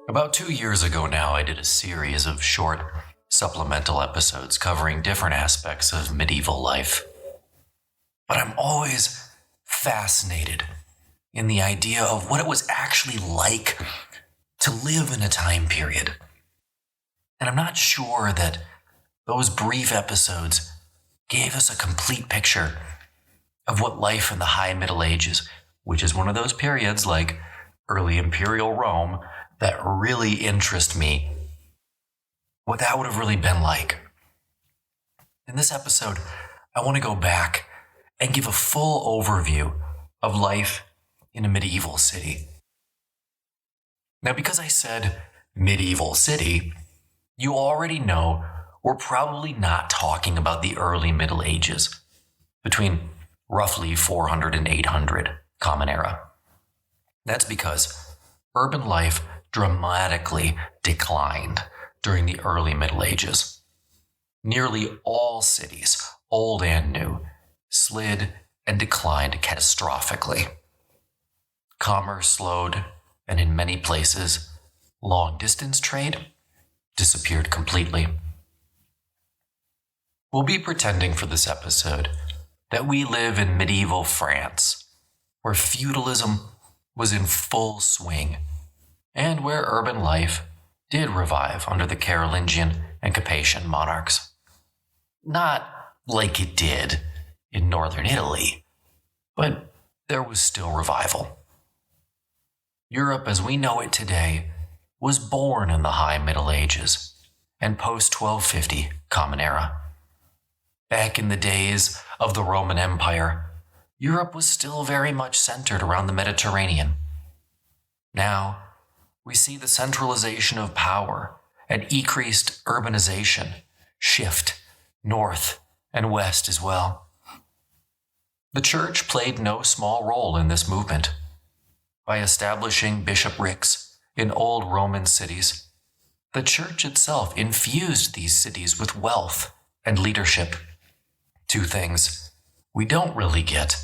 About 2 years ago now, I did a series of short supplemental episodes covering different aspects of medieval life. But I'm always fascinated in the idea of what it was actually like to live in a time period. And I'm not sure that those brief episodes gave us a complete picture of what life in the High Middle Ages, which is one of those periods like early Imperial Rome that really interest me, what that would have really been like. In this episode, I want to go back and give a full overview of life in a medieval city. Now, because I said medieval city, you already know we're probably not talking about the early Middle Ages, between roughly 400 and 800 Common Era. That's because urban life dramatically declined during the early Middle Ages. Nearly all cities, old and new, slid and declined catastrophically. Commerce slowed, and in many places, long-distance trade disappeared completely. We'll be pretending for this episode that we live in medieval France, where feudalism was in full swing, and where urban life did revive under the Carolingian and Capetian monarchs. Not like it did in northern Italy, but there was still revival. Europe as we know it today was born in the High Middle Ages and post-1250 Common Era. Back in the days of the Roman Empire, Europe was still very much centered around the Mediterranean. Now, we see the centralization of power and increased urbanization shift north and west as well. The church played no small role in this movement. By establishing bishoprics in old Roman cities, the church itself infused these cities with wealth and leadership. Two things we don't really get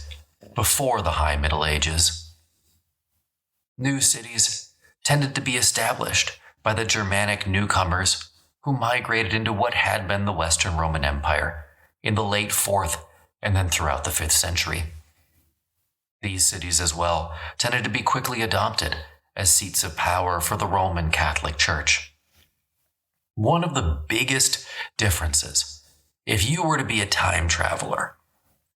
before the High Middle Ages. New cities tended to be established by the Germanic newcomers who migrated into what had been the Western Roman Empire in the late 4th and then throughout the 5th century. These cities as well tended to be quickly adopted as seats of power for the Roman Catholic Church. One of the biggest differences, if you were to be a time traveler,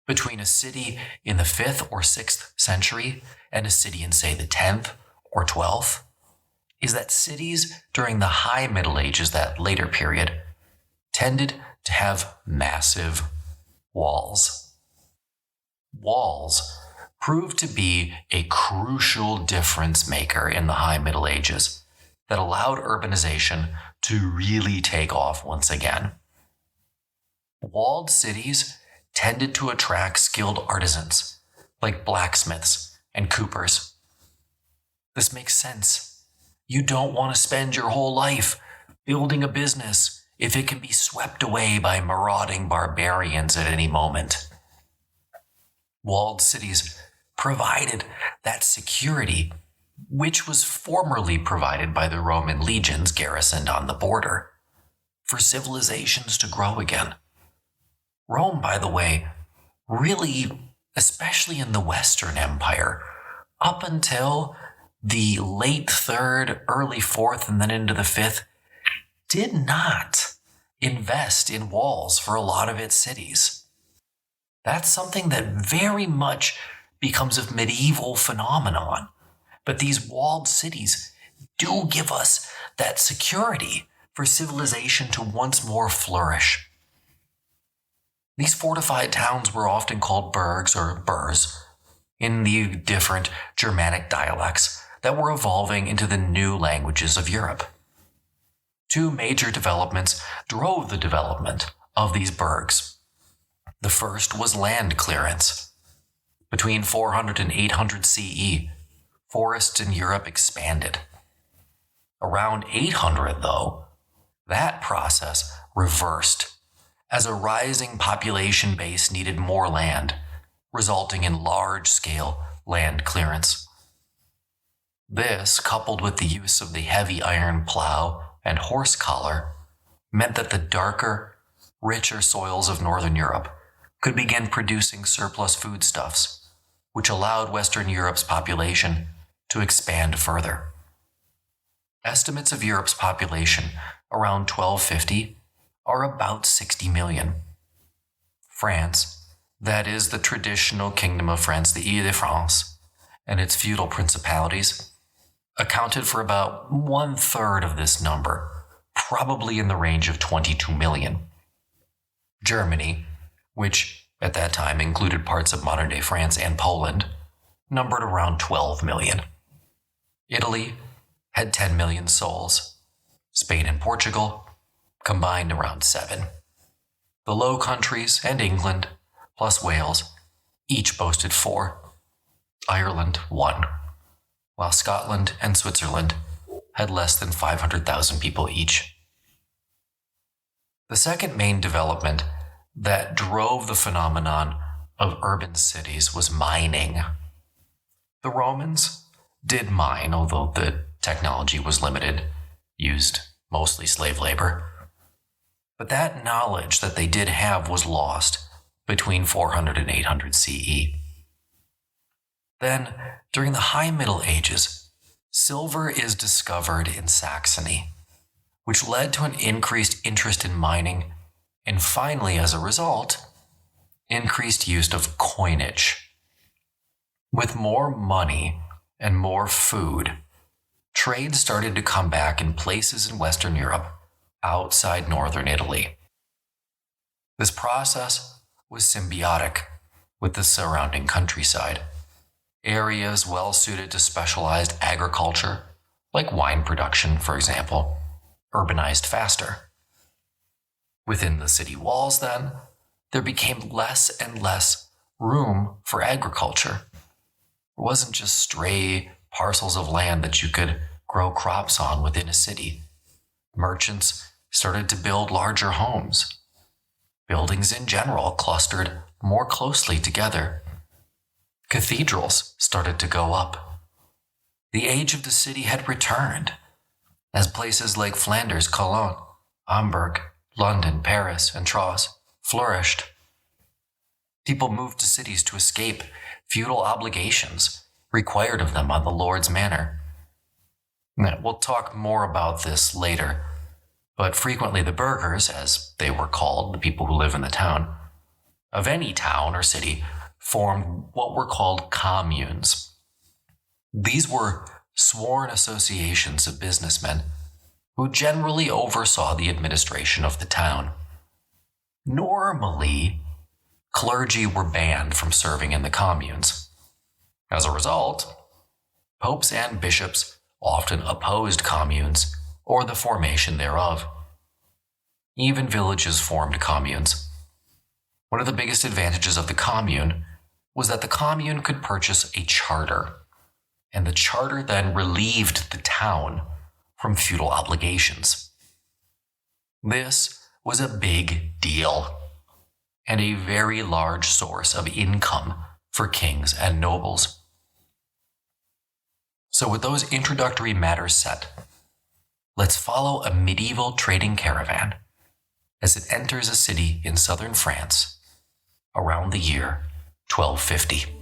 between a city in the 5th or 6th century and a city in, say, the 10th or 12th, is that cities during the High Middle Ages, that later period, tended to have massive walls. Walls proved to be a crucial difference maker in the High Middle Ages that allowed urbanization to really take off once again. Walled cities tended to attract skilled artisans like blacksmiths and coopers. This makes sense. You don't want to spend your whole life building a business if it can be swept away by marauding barbarians at any moment. Walled cities provided that security, which was formerly provided by the Roman legions garrisoned on the border, for civilizations to grow again. Rome, by the way, really, especially in the Western Empire, up until the late 3rd, early 4th, and then into the 5th, did not invest in walls for a lot of its cities. That's something that very much becomes a medieval phenomenon. But these walled cities do give us that security for civilization to once more flourish. These fortified towns were often called burghs or burghs in the different Germanic dialects that were evolving into the new languages of Europe. Two major developments drove the development of these burghs. The first was land clearance. Between 400 and 800 CE, forests in Europe expanded. Around 800, though, that process reversed as a rising population base needed more land, resulting in large-scale land clearance. This, coupled with the use of the heavy iron plow and horse collar, meant that the darker, richer soils of Northern Europe could begin producing surplus foodstuffs, which allowed Western Europe's population to expand further. Estimates of Europe's population around 1250 are about 60 million. France, that is the traditional kingdom of France, the Ile-de-France, and its feudal principalities, accounted for about 1/3 of this number, probably in the range of 22 million. Germany, which at that time included parts of modern-day France and Poland, numbered around 12 million. Italy had 10 million souls. Spain and Portugal combined around 7. The Low Countries and England, plus Wales, each boasted 4. Ireland 1, while Scotland and Switzerland had less than 500,000 people each. The second main development that drove the phenomenon of urban cities was mining. The Romans did mine, although the technology was limited, used mostly slave labor. But that knowledge that they did have was lost between 400 and 800 CE. Then, during the High Middle Ages, silver is discovered in Saxony, which led to an increased interest in mining, and finally, as a result, increased use of coinage. With more money and more food, trade started to come back in places in Western Europe outside northern Italy. This process was symbiotic with the surrounding countryside. Areas well suited to specialized agriculture, like wine production, for example, urbanized faster. Within the city walls, then, there became less and less room for agriculture. It wasn't just stray parcels of land that you could grow crops on within a city. Merchants started to build larger homes. Buildings in general clustered more closely together. Cathedrals started to go up. The age of the city had returned, as places like Flanders, Cologne, Hamburg, London, Paris, and Troyes flourished. People moved to cities to escape feudal obligations required of them on the Lord's manor. Now, we'll talk more about this later, but frequently the burghers, as they were called, the people who live in the town, of any town or city, formed what were called communes. These were sworn associations of businessmen who generally oversaw the administration of the town. Normally, clergy were banned from serving in the communes. As a result, popes and bishops often opposed communes or the formation thereof. Even villages formed communes. One of the biggest advantages of the commune was that the commune could purchase a charter, and the charter then relieved the town from feudal obligations. This was a big deal, and a very large source of income for kings and nobles. So with those introductory matters set, let's follow a medieval trading caravan as it enters a city in southern France around the year 1250.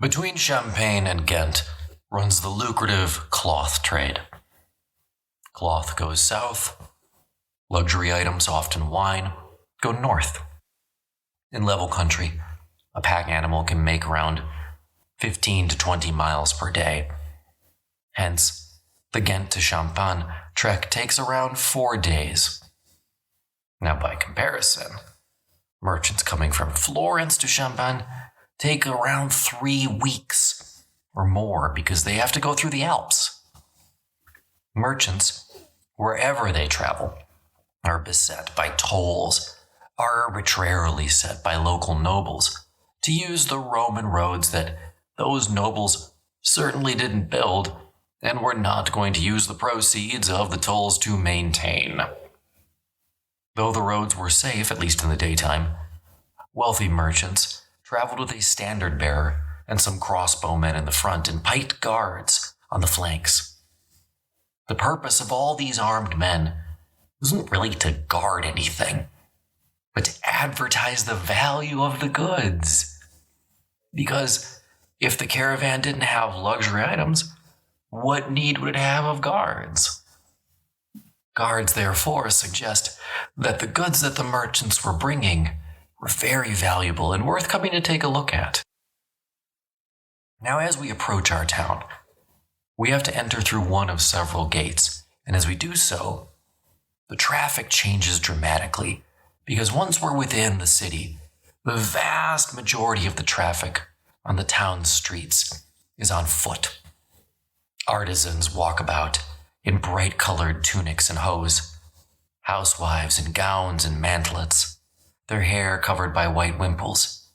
Between Champagne and Ghent runs the lucrative cloth trade. Cloth goes south, luxury items, often wine, go north. In level country, a pack animal can make around 15 to 20 miles per day. Hence, the Ghent to Champagne trek takes around 4 days. Now, by comparison, merchants coming from Florence to Champagne take around 3 weeks or more because they have to go through the Alps. Merchants, wherever they travel, are beset by tolls, arbitrarily set by local nobles to use the Roman roads that those nobles certainly didn't build and were not going to use the proceeds of the tolls to maintain. Though the roads were safe, at least in the daytime, wealthy merchants traveled with a standard bearer and some crossbowmen in the front and piked guards on the flanks. The purpose of all these armed men wasn't really to guard anything, but to advertise the value of the goods. Because if the caravan didn't have luxury items, what need would it have of guards? Guards, therefore, suggest that the goods that the merchants were bringing were very valuable and worth coming to take a look at. Now, as we approach our town, we have to enter through one of several gates, and as we do so, the traffic changes dramatically, because once we're within the city, the vast majority of the traffic on the town's streets is on foot. Artisans walk about in bright-colored tunics and hose, housewives in gowns and mantlets, their hair covered by white wimples.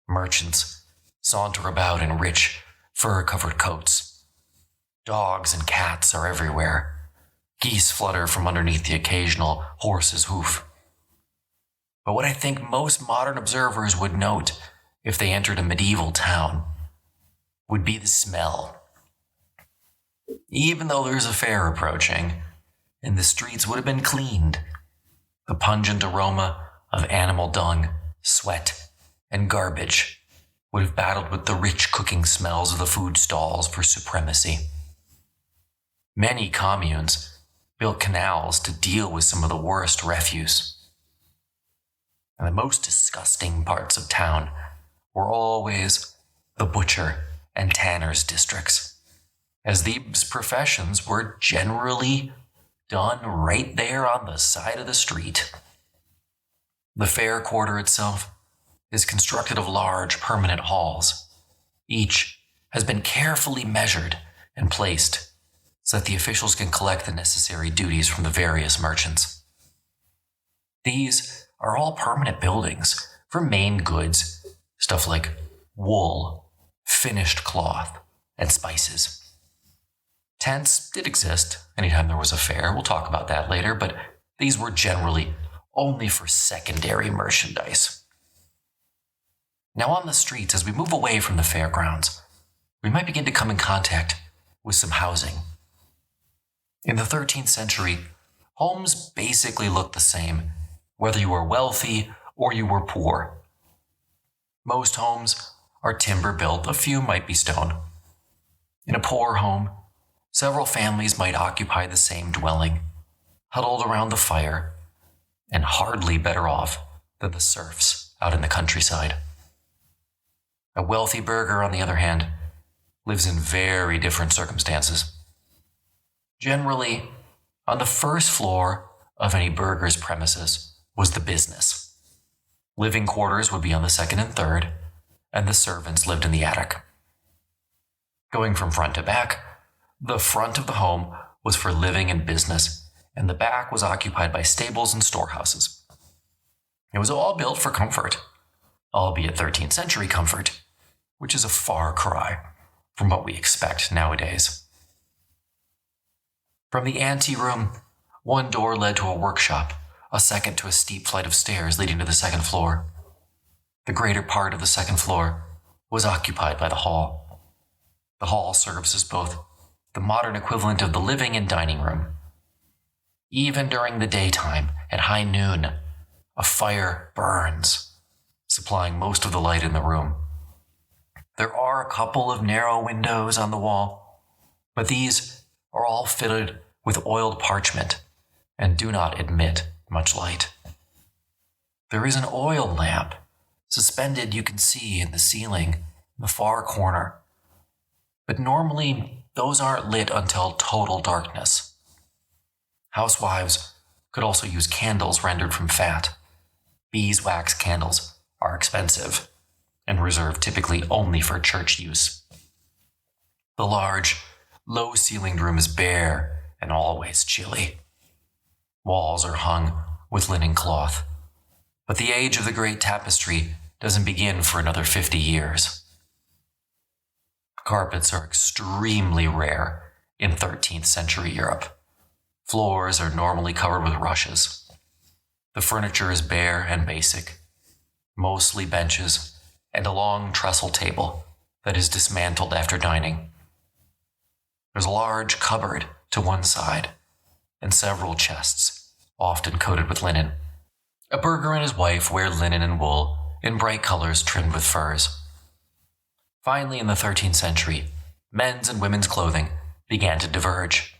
Merchants saunter about in rich, fur-covered coats. Dogs and cats are everywhere. Geese flutter from underneath the occasional horse's hoof. But what I think most modern observers would note if they entered a medieval town would be the smell. Even though there's a fair approaching, and the streets would have been cleaned, the pungent aroma of animal dung, sweat, and garbage would have battled with the rich cooking smells of the food stalls for supremacy. Many communes built canals to deal with some of the worst refuse. And the most disgusting parts of town were always the butcher and tanner's districts, as these professions were generally done right there on the side of the street. The fair quarter itself is constructed of large permanent halls. Each has been carefully measured and placed so that the officials can collect the necessary duties from the various merchants. These are all permanent buildings for main goods, stuff like wool, finished cloth, and spices. Tents did exist anytime there was a fair. We'll talk about that later, but these were generally only for secondary merchandise. Now on the streets, as we move away from the fairgrounds, we might begin to come in contact with some housing. In the 13th century, homes basically looked the same, whether you were wealthy or you were poor. Most homes are timber built, a few might be stone. In a poor home, several families might occupy the same dwelling, huddled around the fire, and hardly better off than the serfs out in the countryside. A wealthy burgher, on the other hand, lives in very different circumstances. Generally, on the first floor of any burgher's premises was the business. Living quarters would be on the second and third, and the servants lived in the attic. Going from front to back, the front of the home was for living and business, and the back was occupied by stables and storehouses. It was all built for comfort, albeit 13th century comfort, which is a far cry from what we expect nowadays. From the anteroom, one door led to a workshop, a second to a steep flight of stairs leading to the second floor. The greater part of the second floor was occupied by the hall. The hall serves as both the modern equivalent of the living and dining room. Even during the daytime, at high noon, a fire burns, supplying most of the light in the room. There are a couple of narrow windows on the wall, but these are all fitted with oiled parchment and do not admit much light. There is an oil lamp suspended, you can see, in the ceiling in the far corner, but normally those aren't lit until total darkness. Housewives could also use candles rendered from fat. Beeswax candles are expensive and reserved typically only for church use. The large, low-ceilinged room is bare and always chilly. Walls are hung with linen cloth, But the age of the Great Tapestry doesn't begin for another 50 years. Carpets are extremely rare in 13th century Europe. Floors are normally covered with rushes. The furniture is bare and basic, mostly benches and a long trestle table that is dismantled after dining. There's a large cupboard to one side and several chests, often coated with linen. A burgher and his wife wear linen and wool in bright colors trimmed with furs. Finally, in the 13th century, men's and women's clothing began to diverge.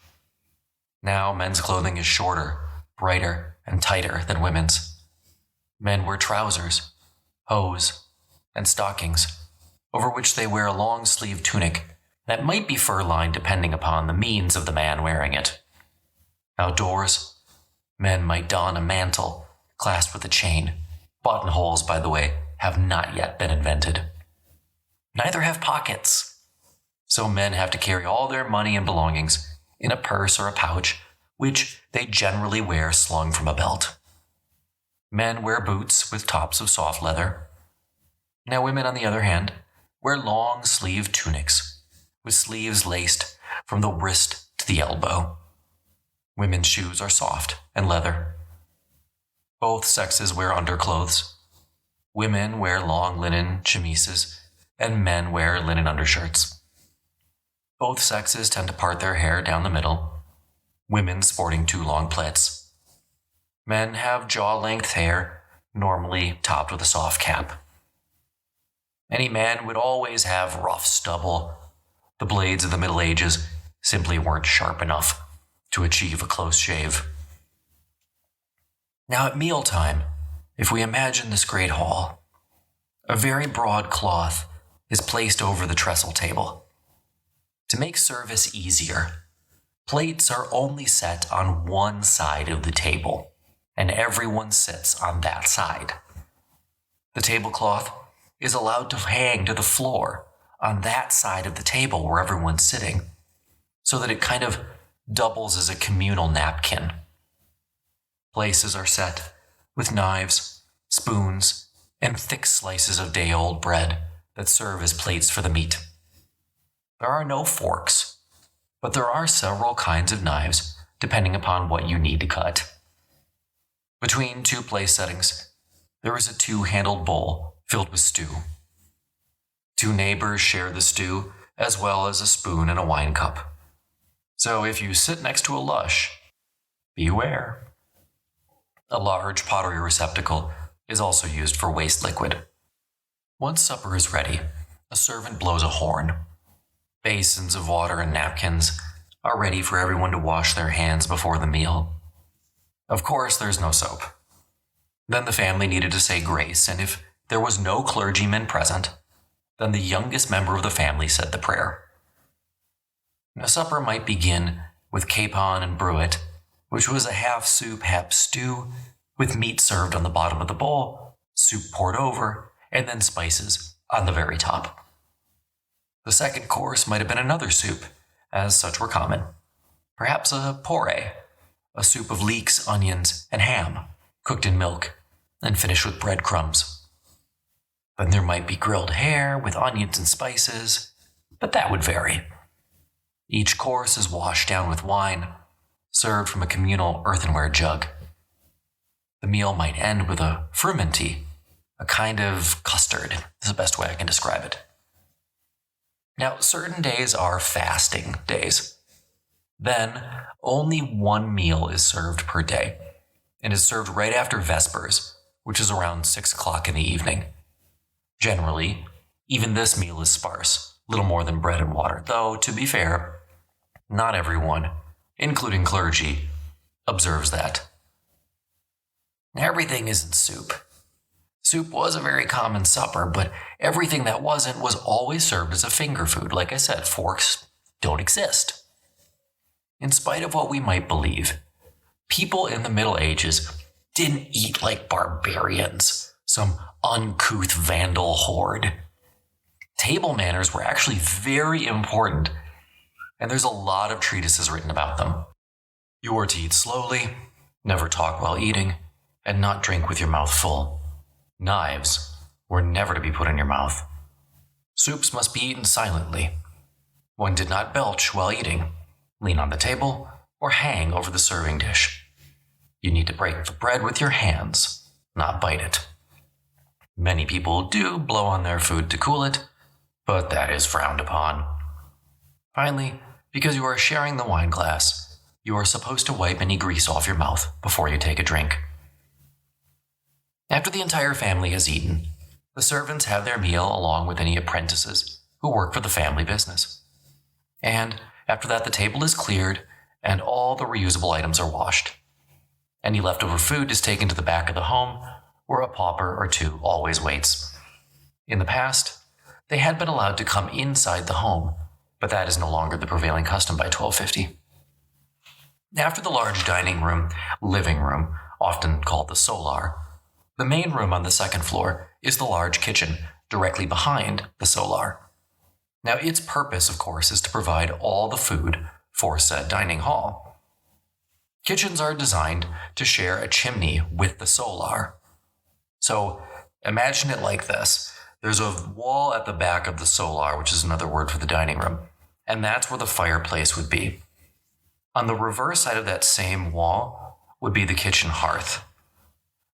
Now, men's clothing is shorter, brighter, and tighter than women's. Men wear trousers, hose, and stockings, over which they wear a long-sleeved tunic that might be fur-lined depending upon the means of the man wearing it. Outdoors, men might don a mantle clasped with a chain. Buttonholes, by the way, have not yet been invented. Neither have pockets. So men have to carry all their money and belongings in a purse or a pouch, which they generally wear slung from a belt. Men wear boots with tops of soft leather. Now women, on the other hand, wear long-sleeved tunics with sleeves laced from the wrist to the elbow. Women's shoes are soft and leather. Both sexes wear underclothes. Women wear long linen chemises, and men wear linen undershirts. Both sexes tend to part their hair down the middle, women sporting 2 long plaits. Men have jaw-length hair, normally topped with a soft cap. Any man would always have rough stubble. The blades of the Middle Ages simply weren't sharp enough to achieve a close shave. Now at mealtime, if we imagine this great hall, a very broad cloth is placed over the trestle table. To make service easier, plates are only set on one side of the table, and everyone sits on that side. The tablecloth is allowed to hang to the floor on that side of the table where everyone's sitting, so that it kind of doubles as a communal napkin. Places are set with knives, spoons, and thick slices of day-old bread that serve as plates for the meat. There are no forks, but there are several kinds of knives depending upon what you need to cut. Between 2 place settings, there is a 2-handled bowl filled with stew. 2 neighbors share the stew, as well as a spoon and a wine cup. So if you sit next to a lush, beware. A large pottery receptacle is also used for waste liquid. Once supper is ready, a servant blows a horn. Basins of water and napkins are ready for everyone to wash their hands before the meal. Of course, there's no soap. Then the family needed to say grace, and if there was no clergyman present, then the youngest member of the family said the prayer. Now, supper might begin with capon and bruet, which was a half soup, half stew, with meat served on the bottom of the bowl, soup poured over, and then spices on the very top. The second course might have been another soup, as such were common. Perhaps a porree, a soup of leeks, onions, and ham, cooked in milk, and finished with breadcrumbs. Then there might be grilled hare with onions and spices, but that would vary. Each course is washed down with wine, served from a communal earthenware jug. The meal might end with a frumenty, a kind of custard, is the best way I can describe it. Now, certain days are fasting days. Then, only 1 meal is served per day, and is served right after Vespers, which is around 6 o'clock in the evening. Generally, even this meal is sparse, little more than bread and water, though, to be fair, not everyone, including clergy, observes that. Everything isn't soup. Soup was a very common supper, but everything that wasn't was always served as a finger food. Like I said, forks don't exist. In spite of what we might believe, people in the Middle Ages didn't eat like barbarians, some uncouth vandal horde. Table manners were actually very important, and there's a lot of treatises written about them. You are to eat slowly, never talk while eating, and not drink with your mouth full. Knives were never to be put in your mouth. Soups must be eaten silently. One did not belch while eating, lean on the table, or hang over the serving dish. You need to break the bread with your hands, not bite it. Many people do blow on their food to cool it, but that is frowned upon. Finally, because you are sharing the wine glass, you are supposed to wipe any grease off your mouth before you take a drink. After the entire family has eaten, the servants have their meal along with any apprentices who work for the family business. And after that, the table is cleared and all the reusable items are washed. Any leftover food is taken to the back of the home, where a pauper or two always waits. In the past, they had been allowed to come inside the home, but that is no longer the prevailing custom by 1250. After the large dining room, living room, often called the solar, the main room on the second floor is the large kitchen directly behind the solar. Now, its purpose, of course, is to provide all the food for said dining hall. Kitchens are designed to share a chimney with the solar. So imagine it like this. There's a wall at the back of the solar, which is another word for the dining room, and that's where the fireplace would be. On the reverse side of that same wall would be the kitchen hearth.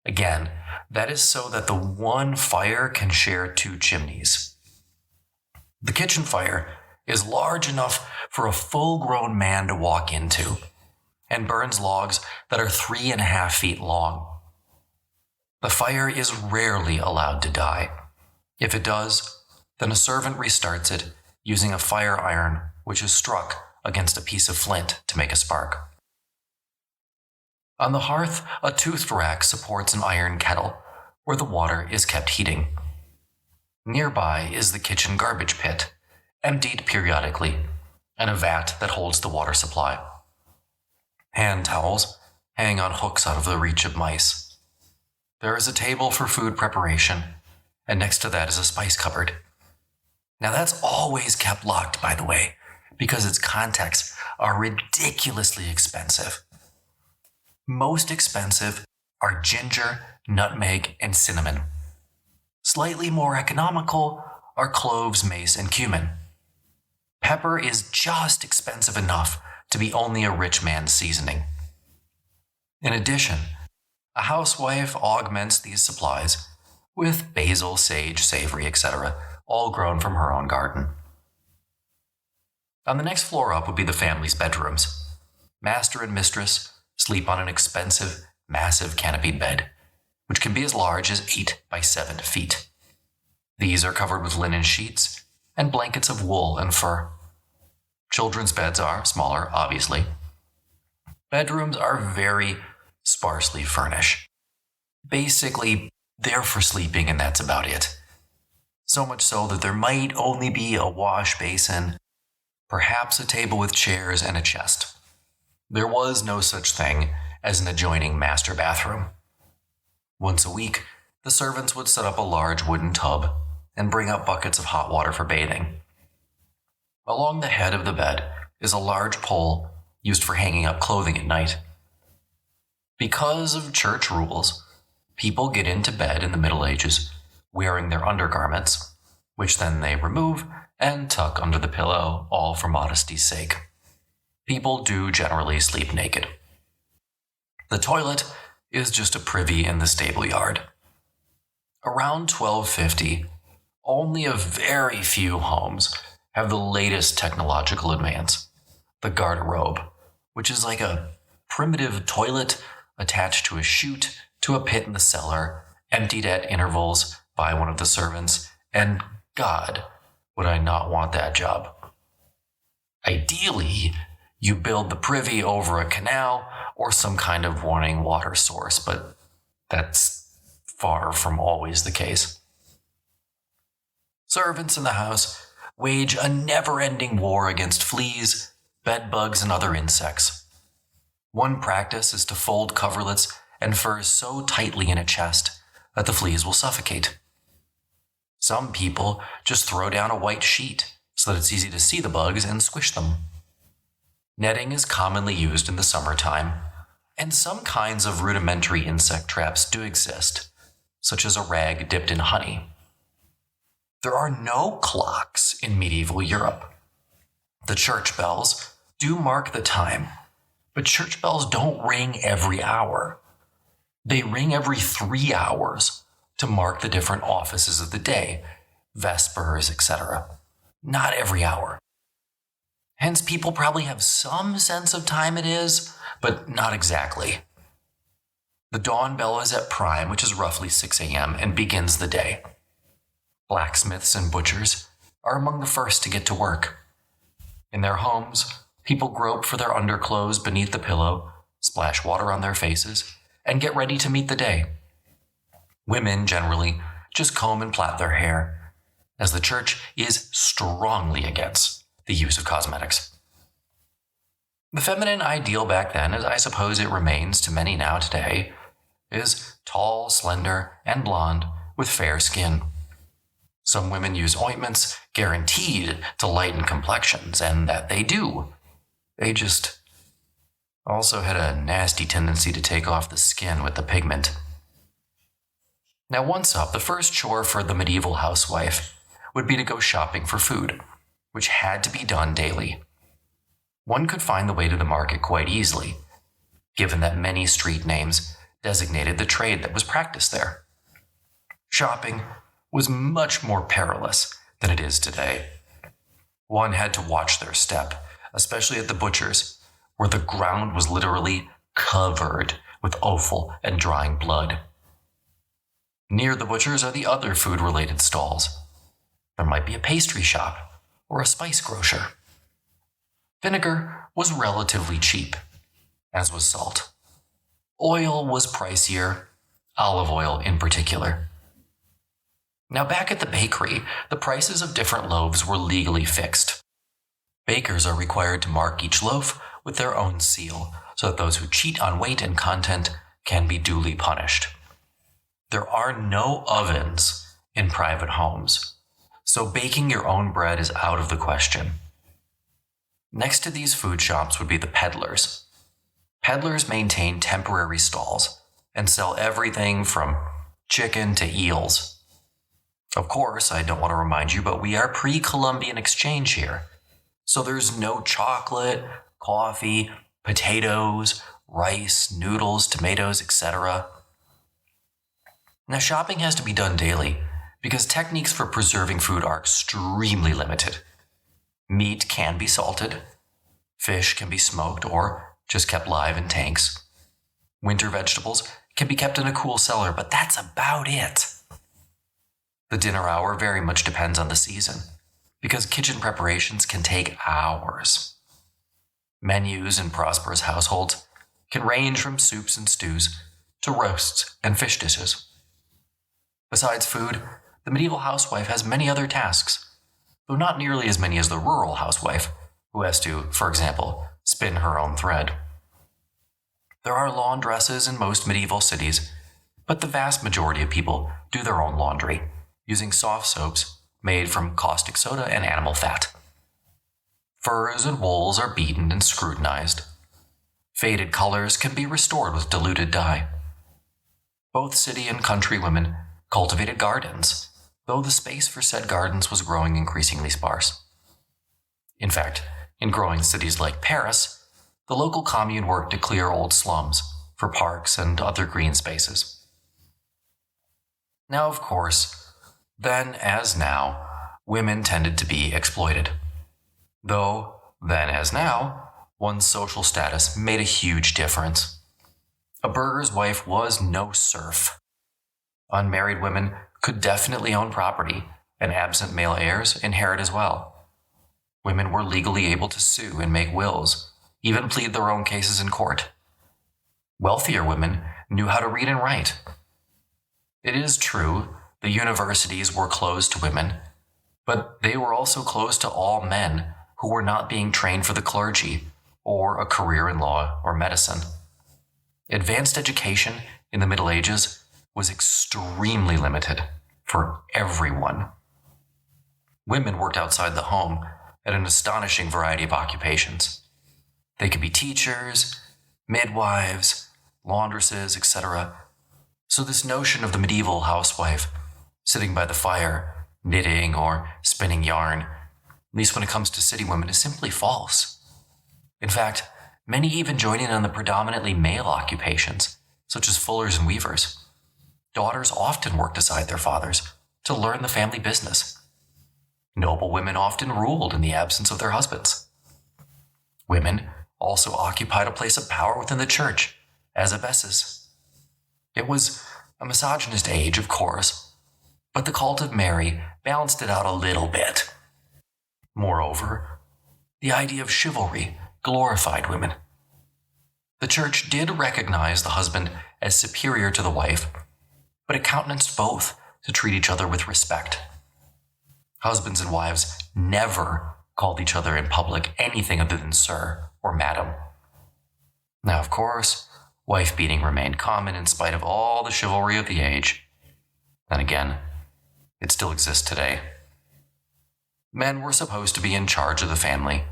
Again, that is so that the one fire can share two chimneys. The kitchen fire is large enough for a full-grown man to walk into and burns logs that are 3.5 feet long. The fire is rarely allowed to die. If it does, then a servant restarts it using a fire iron which is struck against a piece of flint to make a spark. On the hearth, a toothed rack supports an iron kettle where the water is kept heating. Nearby is the kitchen garbage pit, emptied periodically, and a vat that holds the water supply. Hand towels hang on hooks out of the reach of mice. There is a table for food preparation, and next to that is a spice cupboard. Now that's always kept locked, by the way, because its contents are ridiculously expensive. Most expensive are ginger, nutmeg, and cinnamon. Slightly more economical are cloves, mace, and cumin. Pepper is just expensive enough to be only a rich man's seasoning. In addition, a housewife augments these supplies with basil, sage, savory, etc., all grown from her own garden. On the next floor up would be the family's bedrooms. Master and mistress sleep on an expensive, massive canopied bed, which can be as large as 8 by 7 feet. These are covered with linen sheets and blankets of wool and fur. Children's beds are smaller, obviously. Bedrooms are very sparsely furnished. Basically, they're for sleeping and that's about it. So much so that there might only be a wash basin, perhaps a table with chairs and a chest. There was no such thing as an adjoining master bathroom. Once a week, the servants would set up a large wooden tub and bring out buckets of hot water for bathing. Along the head of the bed is a large pole used for hanging up clothing at night. Because of church rules, people get into bed in the Middle Ages wearing their undergarments, which then they remove and tuck under the pillow, all for modesty's sake. People do generally sleep naked. The toilet is just a privy in the stable yard. Around 1250, only a very few homes have the latest technological advance, the garderobe, which is like a primitive toilet attached to a chute to a pit in the cellar, emptied at intervals by one of the servants, and God, would I not want that job. Ideally, you build the privy over a canal or some kind of running water source, but that's far from always the case. Servants in the house wage a never-ending war against fleas, bed bugs, and other insects. One practice is to fold coverlets and furs so tightly in a chest that the fleas will suffocate. Some people just throw down a white sheet so that it's easy to see the bugs and squish them. Netting is commonly used in the summertime, and some kinds of rudimentary insect traps do exist, such as a rag dipped in honey. There are no clocks in medieval Europe. The church bells do mark the time, but church bells don't ring every hour. They ring every 3 hours to mark the different offices of the day, vespers, etc. Not every hour. Hence, people probably have some sense of time it is, but not exactly. The dawn bell is at prime, which is roughly 6 a.m., and begins the day. Blacksmiths and butchers are among the first to get to work. In their homes, people grope for their underclothes beneath the pillow, splash water on their faces, and get ready to meet the day. Women, generally, just comb and plait their hair, as the church is strongly against the use of cosmetics. The feminine ideal back then, as I suppose it remains to many now today, is tall, slender, and blonde with fair skin. Some women use ointments guaranteed to lighten complexions, and that they do. They just also had a nasty tendency to take off the skin with the pigment. Now, once up, the first chore for the medieval housewife would be to go shopping for food, which had to be done daily. One could find the way to the market quite easily, given that many street names designated the trade that was practiced there. Shopping was much more perilous than it is today. One had to watch their step, especially at the butchers, where the ground was literally covered with offal and drying blood. Near the butchers are the other food-related stalls. There might be a pastry shop or a spice grocer. Vinegar was relatively cheap, as was salt. Oil was pricier, olive oil in particular. Now, back at the bakery, the prices of different loaves were legally fixed. Bakers are required to mark each loaf with their own seal, so that those who cheat on weight and content can be duly punished. There are no ovens in private homes, so baking your own bread is out of the question. Next to these food shops would be the peddlers. Peddlers maintain temporary stalls and sell everything from chicken to eels. Of course, I don't want to remind you, but we are pre-Columbian exchange here. So there's no chocolate, coffee, potatoes, rice, noodles, tomatoes, etc. Now, shopping has to be done daily because techniques for preserving food are extremely limited. Meat can be salted, fish can be smoked or just kept live in tanks. Winter vegetables can be kept in a cool cellar, but that's about it. The dinner hour very much depends on the season, because kitchen preparations can take hours. Menus in prosperous households can range from soups and stews to roasts and fish dishes. Besides food, the medieval housewife has many other tasks, though not nearly as many as the rural housewife, who has to, for example, spin her own thread. There are laundresses in most medieval cities, but the vast majority of people do their own laundry, using soft soaps made from caustic soda and animal fat. Furs and wools are beaten and scrutinized. Faded colors can be restored with diluted dye. Both city and country women cultivated gardens, though the space for said gardens was growing increasingly sparse. In fact, in growing cities like Paris, the local commune worked to clear old slums for parks and other green spaces. Now, of course, then as now, women tended to be exploited. Though, then as now, one's social status made a huge difference. A burgher's wife was no serf. Unmarried women could definitely own property, and absent male heirs inherit as well. Women were legally able to sue and make wills, even plead their own cases in court. Wealthier women knew how to read and write. It is true, the universities were closed to women, but they were also closed to all men who were not being trained for the clergy or a career in law or medicine. Advanced education in the Middle Ages was extremely limited for everyone. Women worked outside the home at an astonishing variety of occupations. They could be teachers, midwives, laundresses, etc. So this notion of the medieval housewife sitting by the fire, knitting or spinning yarn, at least when it comes to city women, is simply false. In fact, many even join in on the predominantly male occupations, such as fullers and weavers. Daughters often worked aside their fathers to learn the family business. Noble women often ruled in the absence of their husbands. Women also occupied a place of power within the church as abbesses. It was a misogynist age, of course, but the cult of Mary balanced it out a little bit. Moreover, the idea of chivalry glorified women. The church did recognize the husband as superior to the wife, but it countenanced both to treat each other with respect. Husbands and wives never called each other in public anything other than sir or madam. Now, of course, wife-beating remained common in spite of all the chivalry of the age. Then again, it still exists today. Men were supposed to be in charge of the family.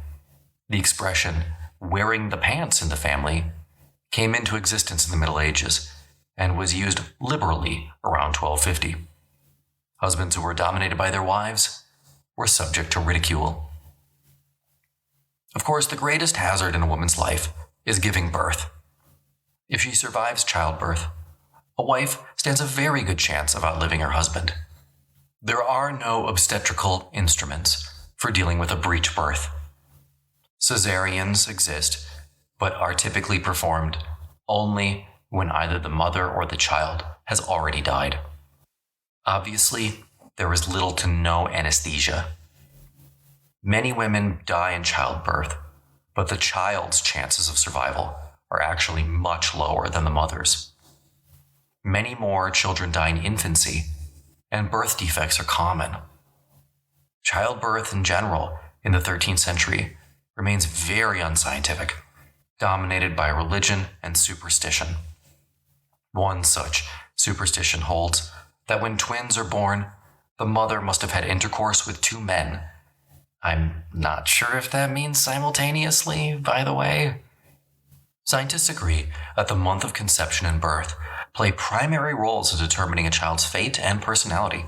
The expression, wearing the pants in the family, came into existence in the Middle Ages and was used liberally around 1250. Husbands who were dominated by their wives were subject to ridicule. Of course, the greatest hazard in a woman's life is giving birth. If she survives childbirth, a wife stands a very good chance of outliving her husband. There are no obstetrical instruments for dealing with a breech birth. Cesareans exist, but are typically performed only when either the mother or the child has already died. Obviously, there is little to no anesthesia. Many women die in childbirth, but the child's chances of survival are actually much lower than the mother's. Many more children die in infancy, and birth defects are common. Childbirth in general in the 13th century remains very unscientific, dominated by religion and superstition. One such superstition holds that when twins are born, the mother must have had intercourse with two men. I'm not sure if that means simultaneously, by the way. Scientists agree that the month of conception and birth play primary roles in determining a child's fate and personality.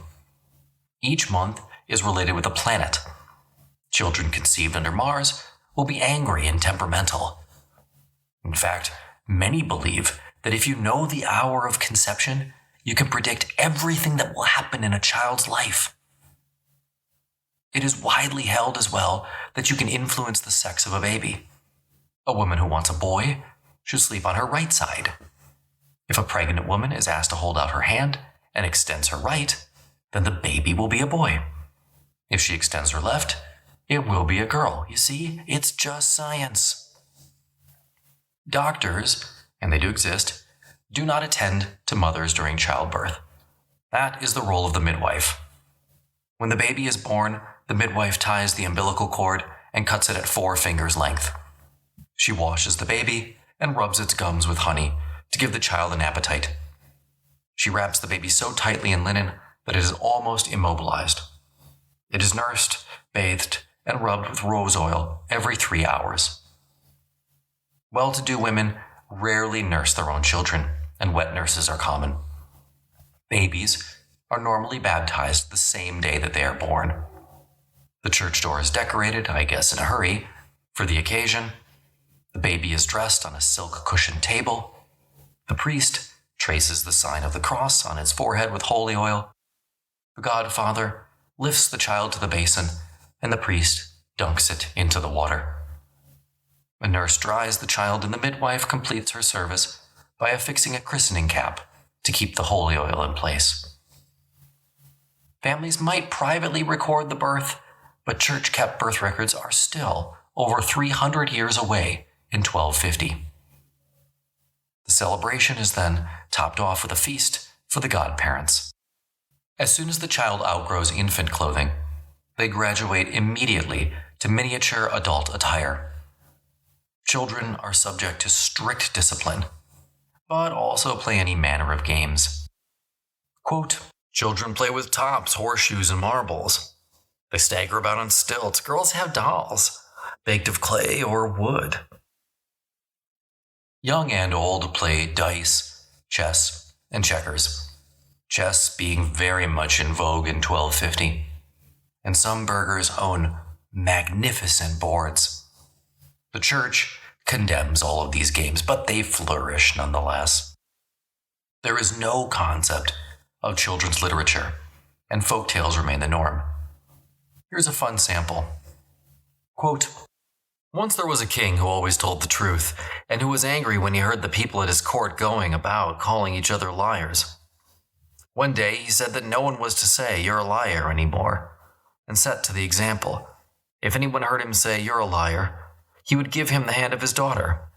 Each month is related with a planet. Children conceived under Mars will be angry and temperamental. In fact, many believe that if you know the hour of conception, you can predict everything that will happen in a child's life. It is widely held as well that you can influence the sex of a baby. A woman who wants a boy should sleep on her right side. If a pregnant woman is asked to hold out her hand and extends her right, then the baby will be a boy. If she extends her left, it will be a girl. You see, it's just science. Doctors, and they do exist, do not attend to mothers during childbirth. That is the role of the midwife. When the baby is born, the midwife ties the umbilical cord and cuts it at 4 fingers length. She washes the baby and rubs its gums with honey to give the child an appetite. She wraps the baby so tightly in linen that it is almost immobilized. It is nursed, bathed, and rubbed with rose oil every 3 hours. Well-to-do women rarely nurse their own children, and wet nurses are common. Babies are normally baptized the same day that they are born. The church door is decorated, I guess in a hurry, for the occasion. The baby is dressed on a silk cushioned table. The priest traces the sign of the cross on its forehead with holy oil. The godfather lifts the child to the basin, and the priest dunks it into the water. A nurse dries the child, and the midwife completes her service by affixing a christening cap to keep the holy oil in place. Families might privately record the birth, but church-kept birth records are still over 300 years away in 1250. The celebration is then topped off with a feast for the godparents. As soon as the child outgrows infant clothing, they graduate immediately to miniature adult attire. Children are subject to strict discipline, but also play any manner of games. Quote, "Children play with tops, horseshoes, and marbles. They stagger about on stilts. Girls have dolls, baked of clay or wood. Young and old play dice, chess, and checkers, chess being very much in vogue in 1250, and some burghers own magnificent boards. The church condemns all of these games, but they flourish nonetheless. There is no concept of children's literature, and folk tales remain the norm. Here's a fun sample. Quote, "Once there was a king who always told the truth, and who was angry when he heard the people at his court going about calling each other liars. One day he said that no one was to say, 'You're a liar,' anymore, and set to the example. If anyone heard him say, 'You're a liar,' he would give him the hand of his daughter.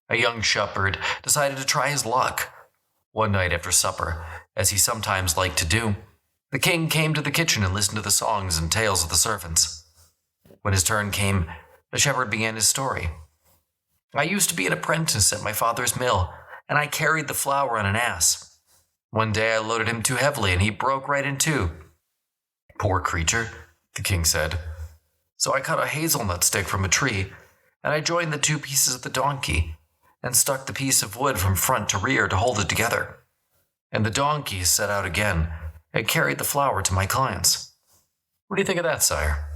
A young shepherd decided to try his luck. One night after supper, as he sometimes liked to do, the king came to the kitchen and listened to the songs and tales of the servants. When his turn came, the shepherd began his story. 'I used to be an apprentice at my father's mill, and I carried the flour on an ass. One day I loaded him too heavily, and he broke right in two.' 'Poor creature,' the king said. 'So I cut a hazelnut stick from a tree, and I joined the two pieces of the donkey, and stuck the piece of wood from front to rear to hold it together. And the donkey set out again, and carried the flour to my clients.' What do you think of that, sire?"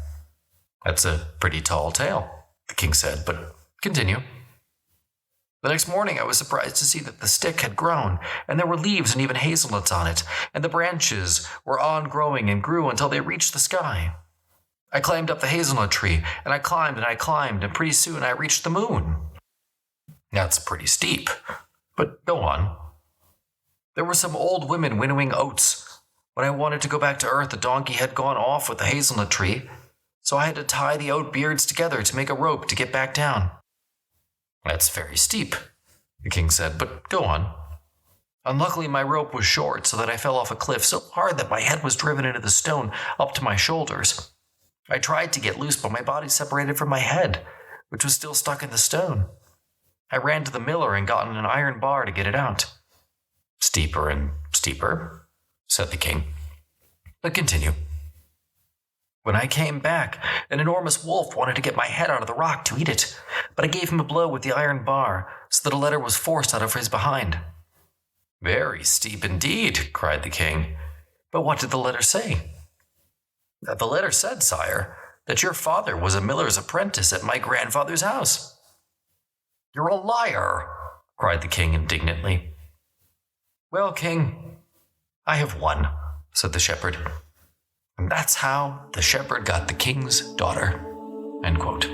"That's a pretty tall tale," the king said, "but continue." "The next morning I was surprised to see that the stick had grown, and there were leaves and even hazelnuts on it, and the branches were on growing and grew until they reached the sky. I climbed up the hazelnut tree, and I climbed, and pretty soon I reached the moon." "That's pretty steep, but go on." "There were some old women winnowing oats. When I wanted to go back to earth, the donkey had gone off with the hazelnut tree, so I had to tie the oat beards together to make a rope to get back down." "That's very steep," the king said, "but go on." "Unluckily, my rope was short, so that I fell off a cliff so hard that my head was driven into the stone up to my shoulders. I tried to get loose, but my body separated from my head, which was still stuck in the stone. I ran to the miller and got an iron bar to get it out." "Steeper and steeper," said the king. "But continue." "When I came back, an enormous wolf wanted to get my head out of the rock to eat it, but I gave him a blow with the iron bar so that a letter was forced out of his behind." "Very steep indeed," cried the king. "But what did the letter say?" "The letter said, sire, that your father was a miller's apprentice at my grandfather's house." "You're a liar," cried the king indignantly. "Well, king, I have won," said the shepherd. "And that's how the shepherd got the king's daughter." End quote.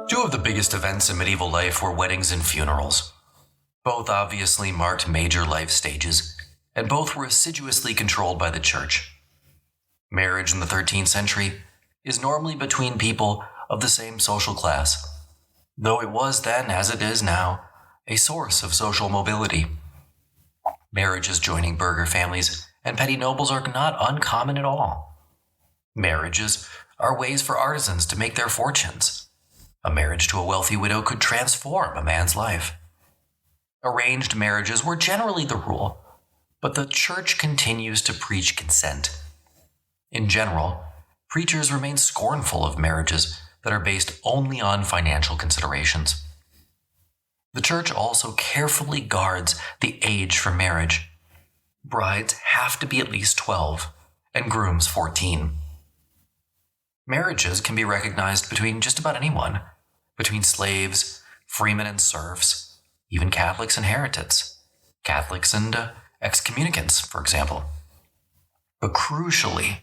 Two of the biggest events in medieval life were weddings and funerals. Both obviously marked major life stages, and both were assiduously controlled by the church. Marriage in the 13th century is normally between people of the same social class, though it was then, as it is now, a source of social mobility. Marriages joining burgher families and petty nobles are not uncommon at all. Marriages are ways for artisans to make their fortunes. A marriage to a wealthy widow could transform a man's life. Arranged marriages were generally the rule, but the church continues to preach consent. In general, preachers remain scornful of marriages that are based only on financial considerations. The church also carefully guards the age for marriage. Brides have to be at least 12, and grooms 14. Marriages can be recognized between just about anyone, between slaves, freemen and serfs, even Catholics and heretics, Catholics and excommunicants, for example. But crucially,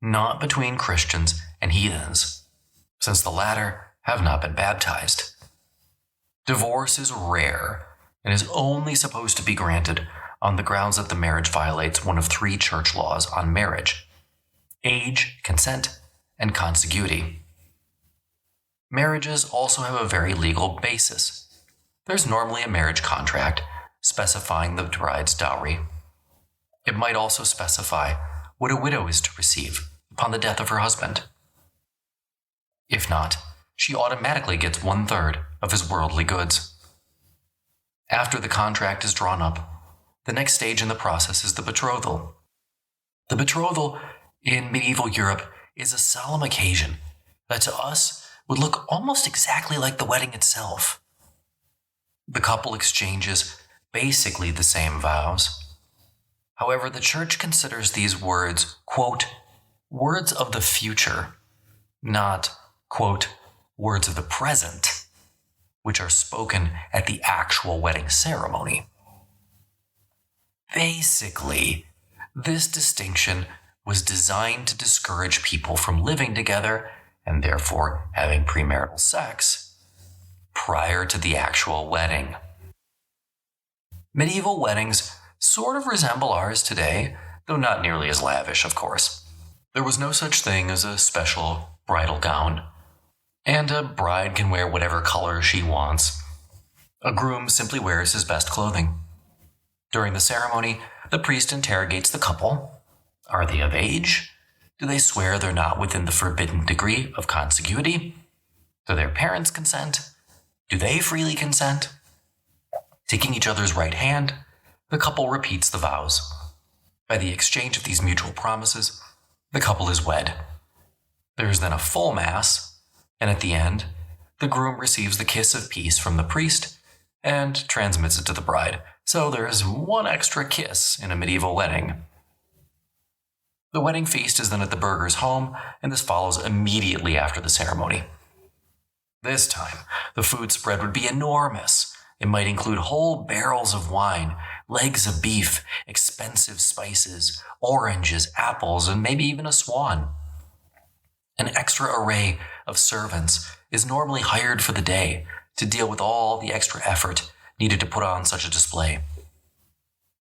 not between Christians and heathens, since the latter have not been baptized. Divorce is rare and is only supposed to be granted on the grounds that the marriage violates one of 3 church laws on marriage: age, consent, and consiguity. Marriages also have a very legal basis. There's normally a marriage contract specifying the bride's dowry. It might also specify what a widow is to receive upon the death of her husband. If not, she automatically gets 1/3 of his worldly goods. After the contract is drawn up, the next stage in the process is the betrothal. The betrothal in medieval Europe is a solemn occasion that to us would look almost exactly like the wedding itself. The couple exchanges basically the same vows. However, the church considers these words, quote, words of the future, not, quote, words of the present, which are spoken at the actual wedding ceremony. Basically, this distinction was designed to discourage people from living together and therefore having premarital sex prior to the actual wedding. Medieval weddings sort of resemble ours today, though not nearly as lavish, of course. There was no such thing as a special bridal gown, and a bride can wear whatever color she wants. A groom simply wears his best clothing. During the ceremony, the priest interrogates the couple. Are they of age? Do they swear they're not within the forbidden degree of consiguity? Do their parents consent? Do they freely consent? Taking each other's right hand, the couple repeats the vows. By the exchange of these mutual promises, the couple is wed. There is then a full mass, and at the end, the groom receives the kiss of peace from the priest and transmits it to the bride. So there is one extra kiss in a medieval wedding. The wedding feast is then at the burgher's home, and this follows immediately after the ceremony. This time, the food spread would be enormous. It might include whole barrels of wine, legs of beef, expensive spices, oranges, apples, and maybe even a swan. An extra array of servants is normally hired for the day to deal with all the extra effort needed to put on such a display.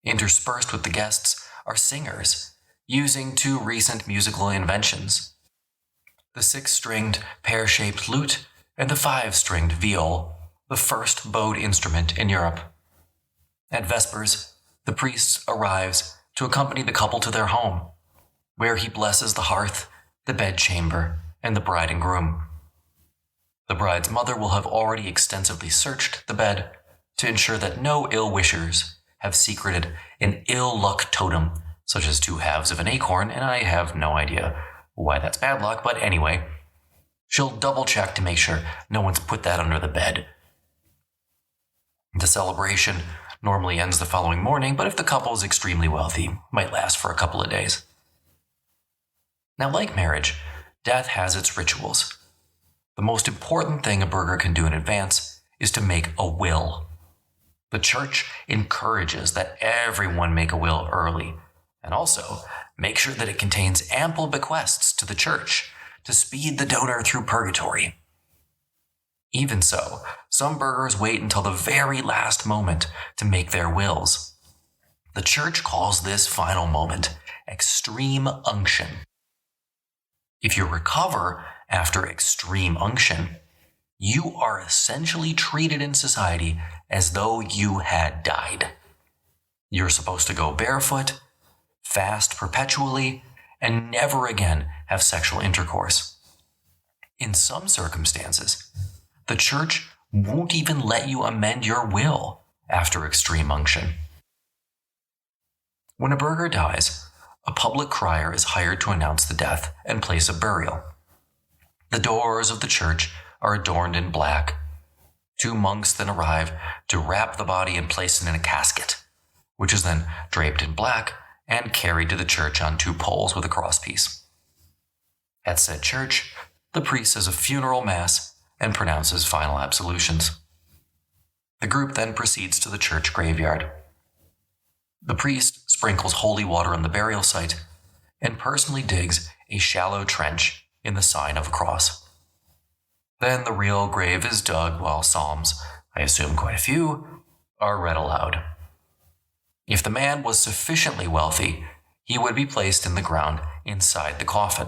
Interspersed with the guests are singers, using two recent musical inventions: the 6-stringed pear-shaped lute and the 5-stringed viol, the first bowed instrument in Europe. At Vespers, the priest arrives to accompany the couple to their home, where he blesses the hearth, the bedchamber, and the bride and groom. The bride's mother will have already extensively searched the bed to ensure that no ill-wishers have secreted an ill-luck totem, such as 2 halves of an acorn, and I have no idea why that's bad luck, but anyway, she'll double-check to make sure no one's put that under the bed. The celebration normally ends the following morning, but if the couple is extremely wealthy, it might last for a couple of days. Now, like marriage, death has its rituals. The most important thing a burgher can do in advance is to make a will. The church encourages that everyone make a will early, and also make sure that it contains ample bequests to the church to speed the donor through purgatory. Even so, some burghers wait until the very last moment to make their wills. The church calls this final moment extreme unction. If you recover after extreme unction, you are essentially treated in society as though you had died. You're supposed to go barefoot, fast perpetually, and never again have sexual intercourse. In some circumstances, the church won't even let you amend your will after extreme unction. When a burgher dies, a public crier is hired to announce the death and place of burial. The doors of the church are adorned in black. 2 monks then arrive to wrap the body and place it in a casket, which is then draped in black and carried to the church on 2 poles with a crosspiece. At said church, the priest says a funeral mass and pronounces final absolutions. The group then proceeds to the church graveyard. The priest sprinkles holy water on the burial site and personally digs a shallow trench in the sign of a cross. Then the real grave is dug while psalms, I assume quite a few, are read aloud. If the man was sufficiently wealthy, he would be placed in the ground inside the coffin.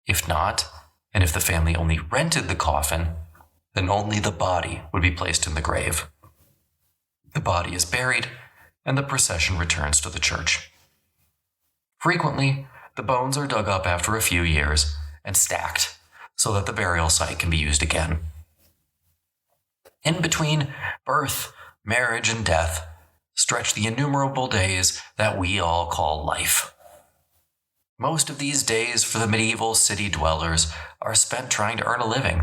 If not, and if the family only rented the coffin, then only the body would be placed in the grave. The body is buried, and the procession returns to the church. Frequently, the bones are dug up after a few years and stacked so that the burial site can be used again. In between birth, marriage and death stretch the innumerable days that we all call life. Most of these days for the medieval city dwellers are spent trying to earn a living.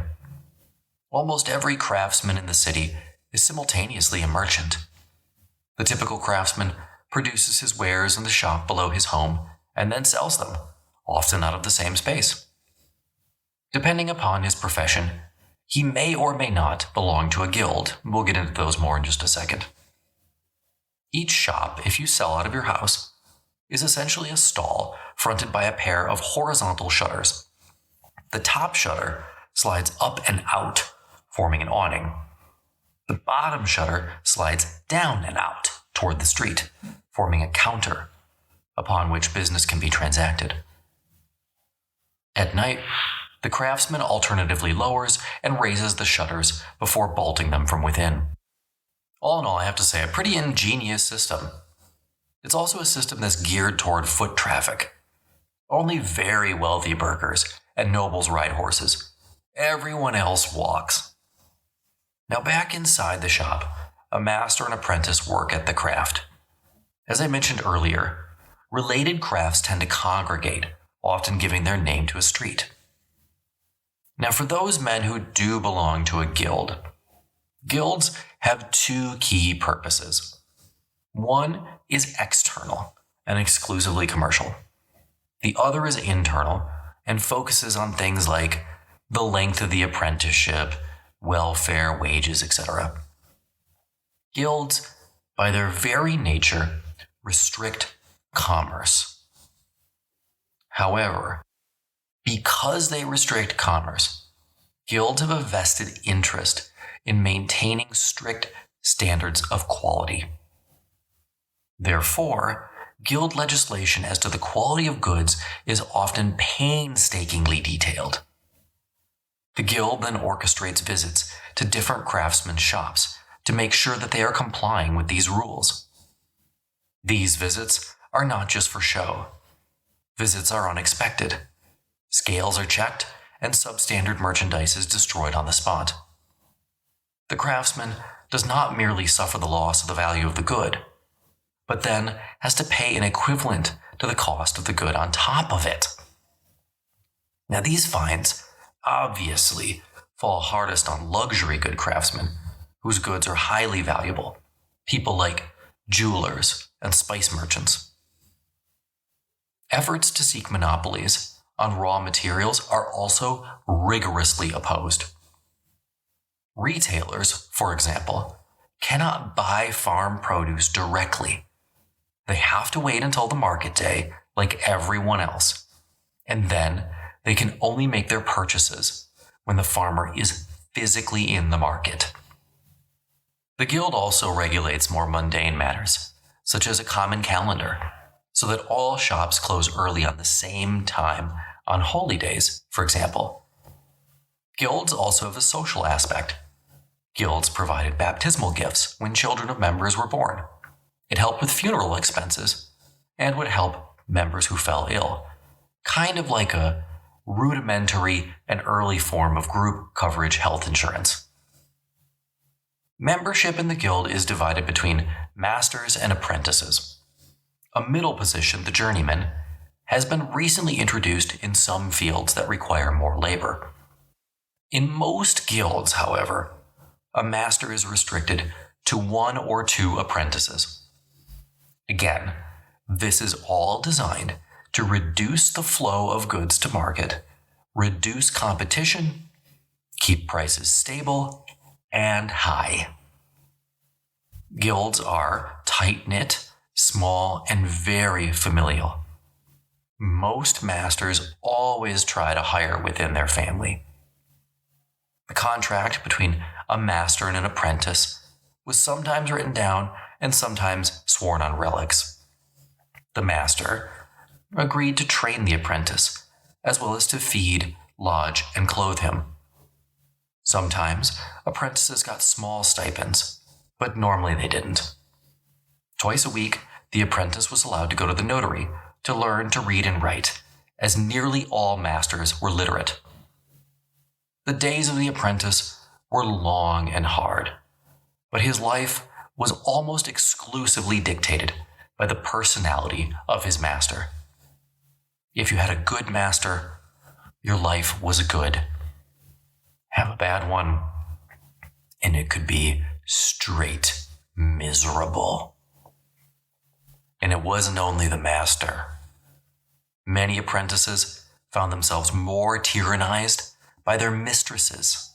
Almost every craftsman in the city is simultaneously a merchant. The typical craftsman produces his wares in the shop below his home and then sells them, often out of the same space. Depending upon his profession, he may or may not belong to a guild. We'll get into those more in just a second. Each shop, if you sell out of your house, is essentially a stall fronted by a pair of horizontal shutters. The top shutter slides up and out, forming an awning. The bottom shutter slides down and out toward the street, forming a counter upon which business can be transacted. At night, the craftsman alternatively lowers and raises the shutters before bolting them from within. All in all, I have to say, a pretty ingenious system. It's also a system that's geared toward foot traffic. Only very wealthy burghers and nobles ride horses. Everyone else walks. Now back inside the shop, a master and apprentice work at the craft. As I mentioned earlier, related crafts tend to congregate, often giving their name to a street. Now for those men who do belong to a guild, guilds have two key purposes. One is external and exclusively commercial. The other is internal and focuses on things like the length of the apprenticeship, welfare, wages, etc. Guilds, by their very nature, restrict commerce. However, because they restrict commerce, guilds have a vested interest in maintaining strict standards of quality. Therefore, guild legislation as to the quality of goods is often painstakingly detailed. The guild then orchestrates visits to different craftsmen's shops to make sure that they are complying with these rules. These visits are not just for show. Visits are unexpected. Scales are checked, and substandard merchandise is destroyed on the spot. The craftsman does not merely suffer the loss of the value of the good, but then has to pay an equivalent to the cost of the good on top of it. Now these fines obviously fall hardest on luxury good craftsmen whose goods are highly valuable, people like jewelers and spice merchants. Efforts to seek monopolies on raw materials are also rigorously opposed. Retailers, for example, cannot buy farm produce directly. They have to wait until the market day, like everyone else, and then they can only make their purchases when the farmer is physically in the market. The guild also regulates more mundane matters, such as a common calendar, so that all shops close early on the same time on holy days, for example. Guilds also have a social aspect. Guilds provided baptismal gifts when children of members were born. It helped with funeral expenses and would help members who fell ill, kind of like a rudimentary and early form of group coverage health insurance. Membership in the guild is divided between masters and apprentices. A middle position, the journeyman, has been recently introduced in some fields that require more labor. In most guilds, however, a master is restricted to 1 or 2 apprentices. Again, this is all designed to reduce the flow of goods to market, reduce competition, keep prices stable and high. Guilds are tight-knit, small, and very familial. Most masters always try to hire within their family. The contract between a master and an apprentice was sometimes written down and sometimes sworn on relics. The master agreed to train the apprentice, as well as to feed, lodge, and clothe him. Sometimes apprentices got small stipends, but normally they didn't. Twice a week, the apprentice was allowed to go to the notary to learn to read and write, as nearly all masters were literate. The days of the apprentice were long and hard, but his life was almost exclusively dictated by the personality of his master. If you had a good master, your life was good. Have a bad one, and it could be straight miserable. And it wasn't only the master. Many apprentices found themselves more tyrannized by their mistresses.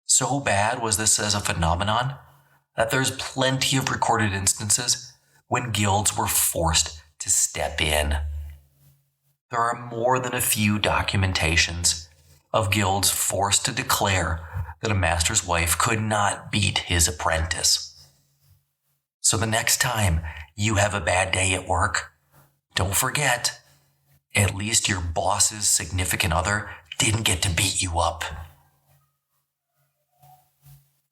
So bad was this as a phenomenon that there's plenty of recorded instances when guilds were forced to step in. There are more than a few documentations of guilds forced to declare that a master's wife could not beat his apprentice. So the next time you have a bad day at work, don't forget, at least your boss's significant other didn't get to beat you up.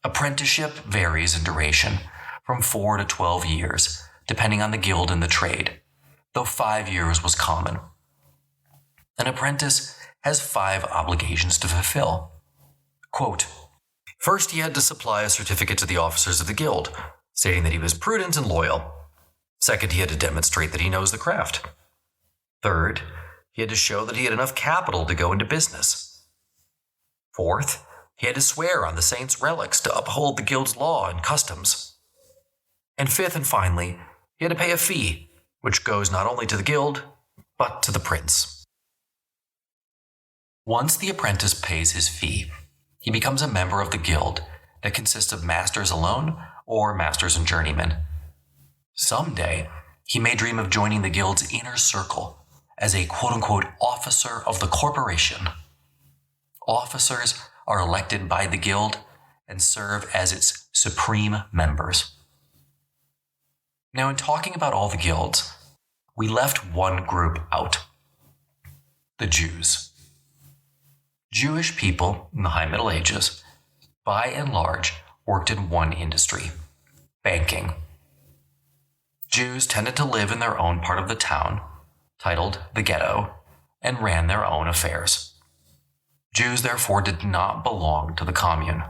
Apprenticeship varies in duration from 4 to 12 years, depending on the guild and the trade, though 5 years was common. An apprentice has 5 obligations to fulfill. Quote, first, he had to supply a certificate to the officers of the guild, stating that he was prudent and loyal. Second, he had to demonstrate that he knows the craft. Third, he had to show that he had enough capital to go into business. Fourth, he had to swear on the saints' relics to uphold the guild's law and customs. And fifth and finally, he had to pay a fee, which goes not only to the guild, but to the prince. Once the apprentice pays his fee, he becomes a member of the guild that consists of masters alone or masters and journeymen. Someday, he may dream of joining the guild's inner circle as a quote-unquote officer of the corporation. Officers are elected by the guild and serve as its supreme members. Now, in talking about all the guilds, we left one group out: the Jews. Jewish people in the High Middle Ages, by and large, worked in one industry: banking. Jews tended to live in their own part of the town, titled the ghetto, and ran their own affairs. Jews, therefore, did not belong to the commune.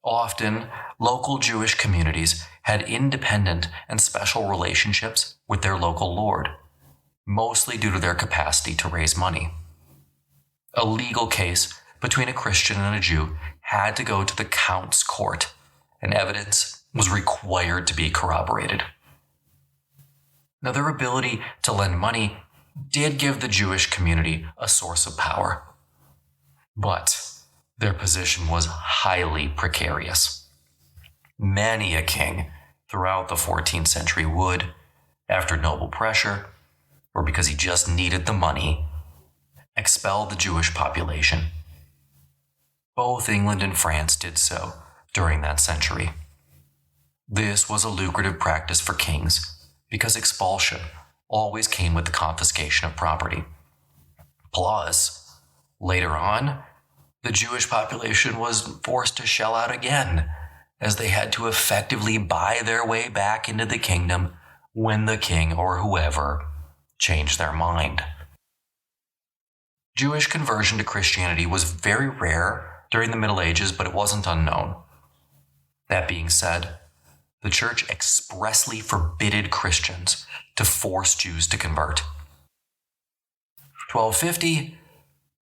Often, local Jewish communities had independent and special relationships with their local lord, mostly due to their capacity to raise money. A legal case between a Christian and a Jew had to go to the count's court, and evidence was required to be corroborated. Now, their ability to lend money did give the Jewish community a source of power, but their position was highly precarious. Many a king throughout the 14th century would, after noble pressure, or because he just needed the money, expel the Jewish population. Both England and France did so during that century. This was a lucrative practice for kings because expulsion always came with the confiscation of property. Plus, later on, the Jewish population was forced to shell out again, as they had to effectively buy their way back into the kingdom when the king or whoever changed their mind. Jewish conversion to Christianity was very rare during the Middle Ages, but it wasn't unknown. That being said, the church expressly forbidded Christians to force Jews to convert. 1250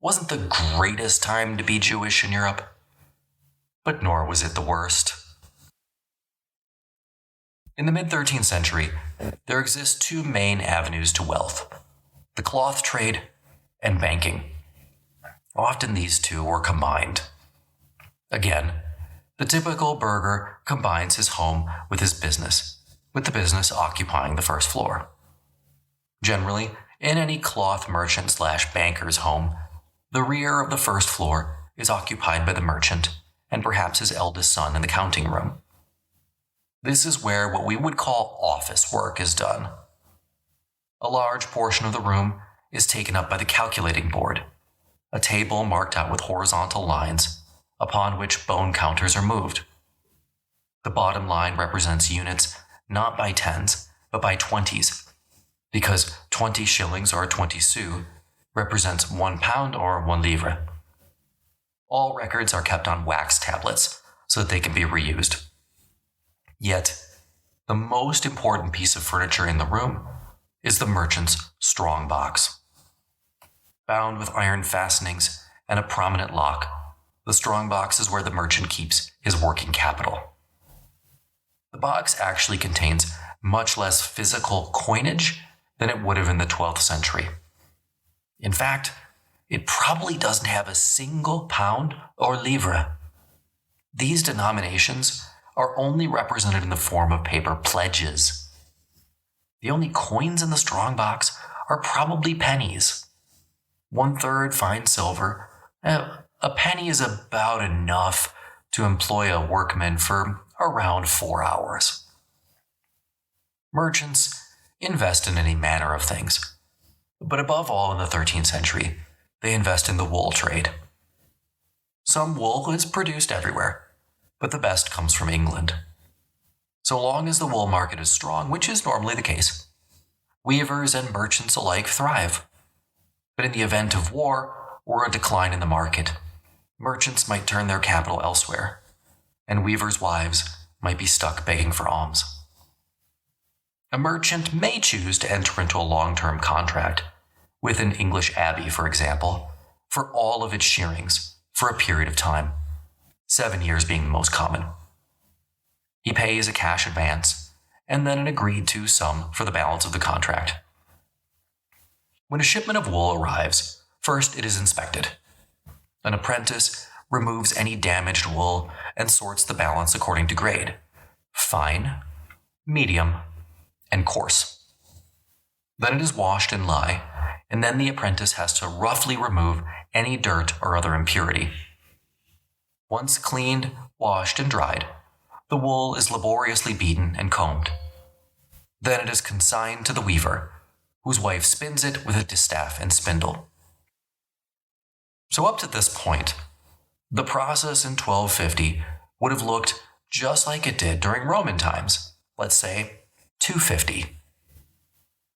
wasn't the greatest time to be Jewish in Europe, but nor was it the worst. In the mid-13th century, there exist 2 main avenues to wealth: the cloth trade and banking. Often these 2 were combined. Again, the typical burgher combines his home with his business, with the business occupying the first floor. Generally, in any cloth merchant/banker's home, the rear of the first floor is occupied by the merchant and perhaps his eldest son in the counting room. This is where what we would call office work is done. A large portion of the room is taken up by the calculating board, a table marked out with horizontal lines upon which bone counters are moved. The bottom line represents units not by tens, but by 20s, because 20 shillings or 20 sous represents 1 pound or 1 livre. All records are kept on wax tablets so that they can be reused. Yet, the most important piece of furniture in the room is the merchant's strong box. Bound with iron fastenings and a prominent lock, the strong box is where the merchant keeps his working capital. The box actually contains much less physical coinage than it would have in the 12th century. In fact, it probably doesn't have a single pound or livre. These denominations are only represented in the form of paper pledges. The only coins in the strong box are probably pennies. 1/3 fine silver. A penny is about enough to employ a workman for around 4 hours. Merchants invest in any manner of things, but above all in the 13th century, they invest in the wool trade. Some wool is produced everywhere, but the best comes from England. So long as the wool market is strong, which is normally the case, weavers and merchants alike thrive. But in the event of war or a decline in the market, merchants might turn their capital elsewhere, and weavers' wives might be stuck begging for alms. A merchant may choose to enter into a long-term contract with an English abbey, for example, for all of its shearings for a period of time, 7 years being the most common. He pays a cash advance and then an agreed-to sum for the balance of the contract. When a shipment of wool arrives, first it is inspected. An apprentice removes any damaged wool and sorts the balance according to grade: fine, medium, and coarse. Then it is washed in lye, and then the apprentice has to roughly remove any dirt or other impurity. Once cleaned, washed, and dried, the wool is laboriously beaten and combed. Then it is consigned to the weaver, whose wife spins it with a distaff and spindle. So up to this point, the process in 1250 would have looked just like it did during Roman times, let's say 250.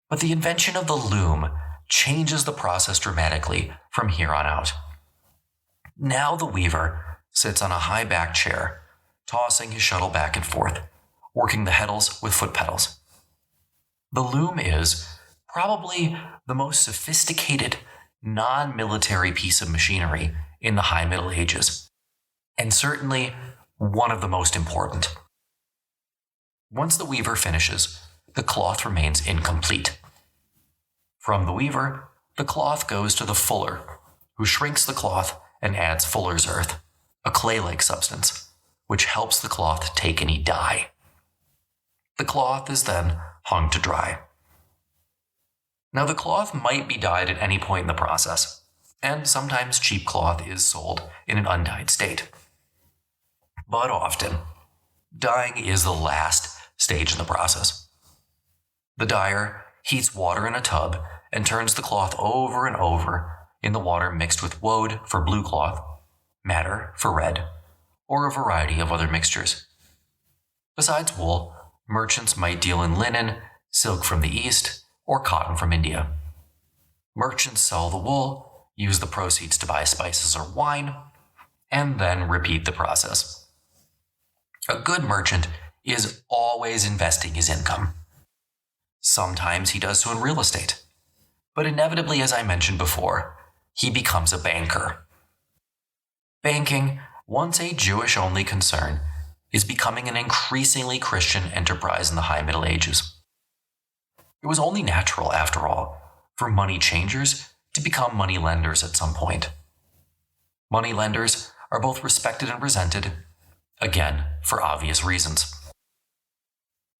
But the invention of the loom changes the process dramatically from here on out. Now the weaver sits on a high back chair, tossing his shuttle back and forth, working the heddles with foot pedals. The loom is probably the most sophisticated, non-military piece of machinery in the High Middle Ages, and certainly one of the most important. Once the weaver finishes, the cloth remains incomplete. From the weaver, the cloth goes to the fuller, who shrinks the cloth and adds fuller's earth, a clay-like substance, which helps the cloth take any dye. The cloth is then hung to dry. Now, the cloth might be dyed at any point in the process, and sometimes cheap cloth is sold in an undyed state. But often, dyeing is the last stage in the process. The dyer heats water in a tub and turns the cloth over and over in the water mixed with woad for blue cloth, madder for red, or a variety of other mixtures. Besides wool, merchants might deal in linen, silk from the East, or cotton from India. Merchants sell the wool, use the proceeds to buy spices or wine, and then repeat the process. A good merchant is always investing his income. Sometimes he does so in real estate, but inevitably, as I mentioned before, he becomes a banker. Banking, once a Jewish-only concern, is becoming an increasingly Christian enterprise in the High Middle Ages. It was only natural, after all, for money changers to become money lenders at some point. Money lenders are both respected and resented, again, for obvious reasons.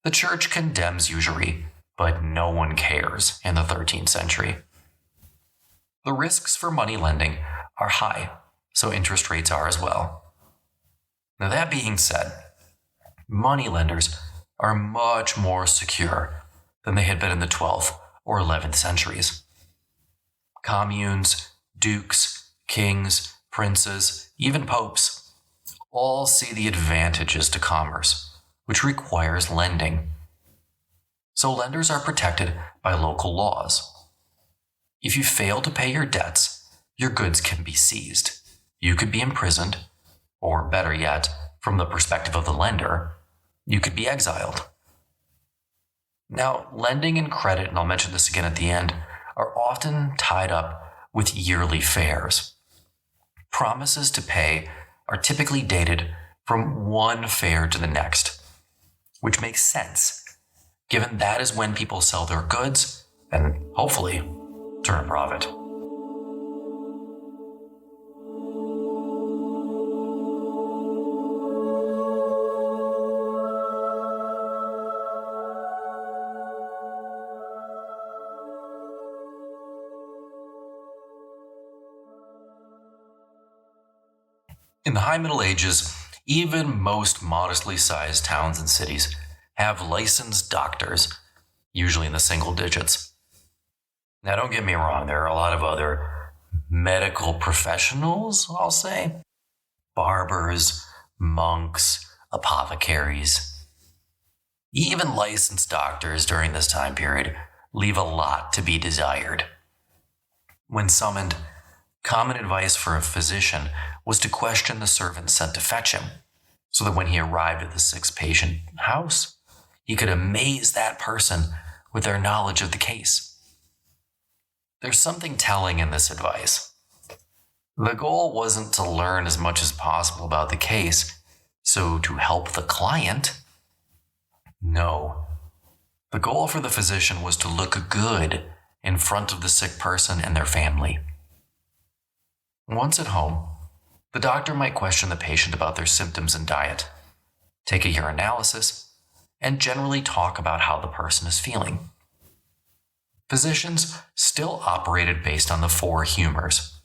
The church condemns usury, but no one cares in the 13th century. The risks for money lending are high, so interest rates are as well. Now, that being said, money lenders are much more secure than they had been in the 12th or 11th centuries. Communes, dukes, kings, princes, even popes all see the advantages to commerce, which requires lending. So lenders are protected by local laws. If you fail to pay your debts, your goods can be seized. You could be imprisoned, or better yet, from the perspective of the lender, you could be exiled. Now, lending and credit, and I'll mention this again at the end, are often tied up with yearly fairs. Promises to pay are typically dated from one fair to the next, which makes sense, given that is when people sell their goods and hopefully turn a profit. In the High Middle Ages, even most modestly sized towns and cities have licensed doctors, usually in the single digits. Now, don't get me wrong, there are a lot of other medical professionals, I'll say. Barbers, monks, apothecaries. Even licensed doctors during this time period leave a lot to be desired. When summoned, common advice for a physician was to question the servant sent to fetch him, so that when he arrived at the sick patient house, he could amaze that person with their knowledge of the case. There's something telling in this advice. The goal wasn't to learn as much as possible about the case, so to help the client. No. The goal for the physician was to look good in front of the sick person and their family. Once at home, the doctor might question the patient about their symptoms and diet, take a urinalysis, and generally talk about how the person is feeling. Physicians still operated based on the four humors.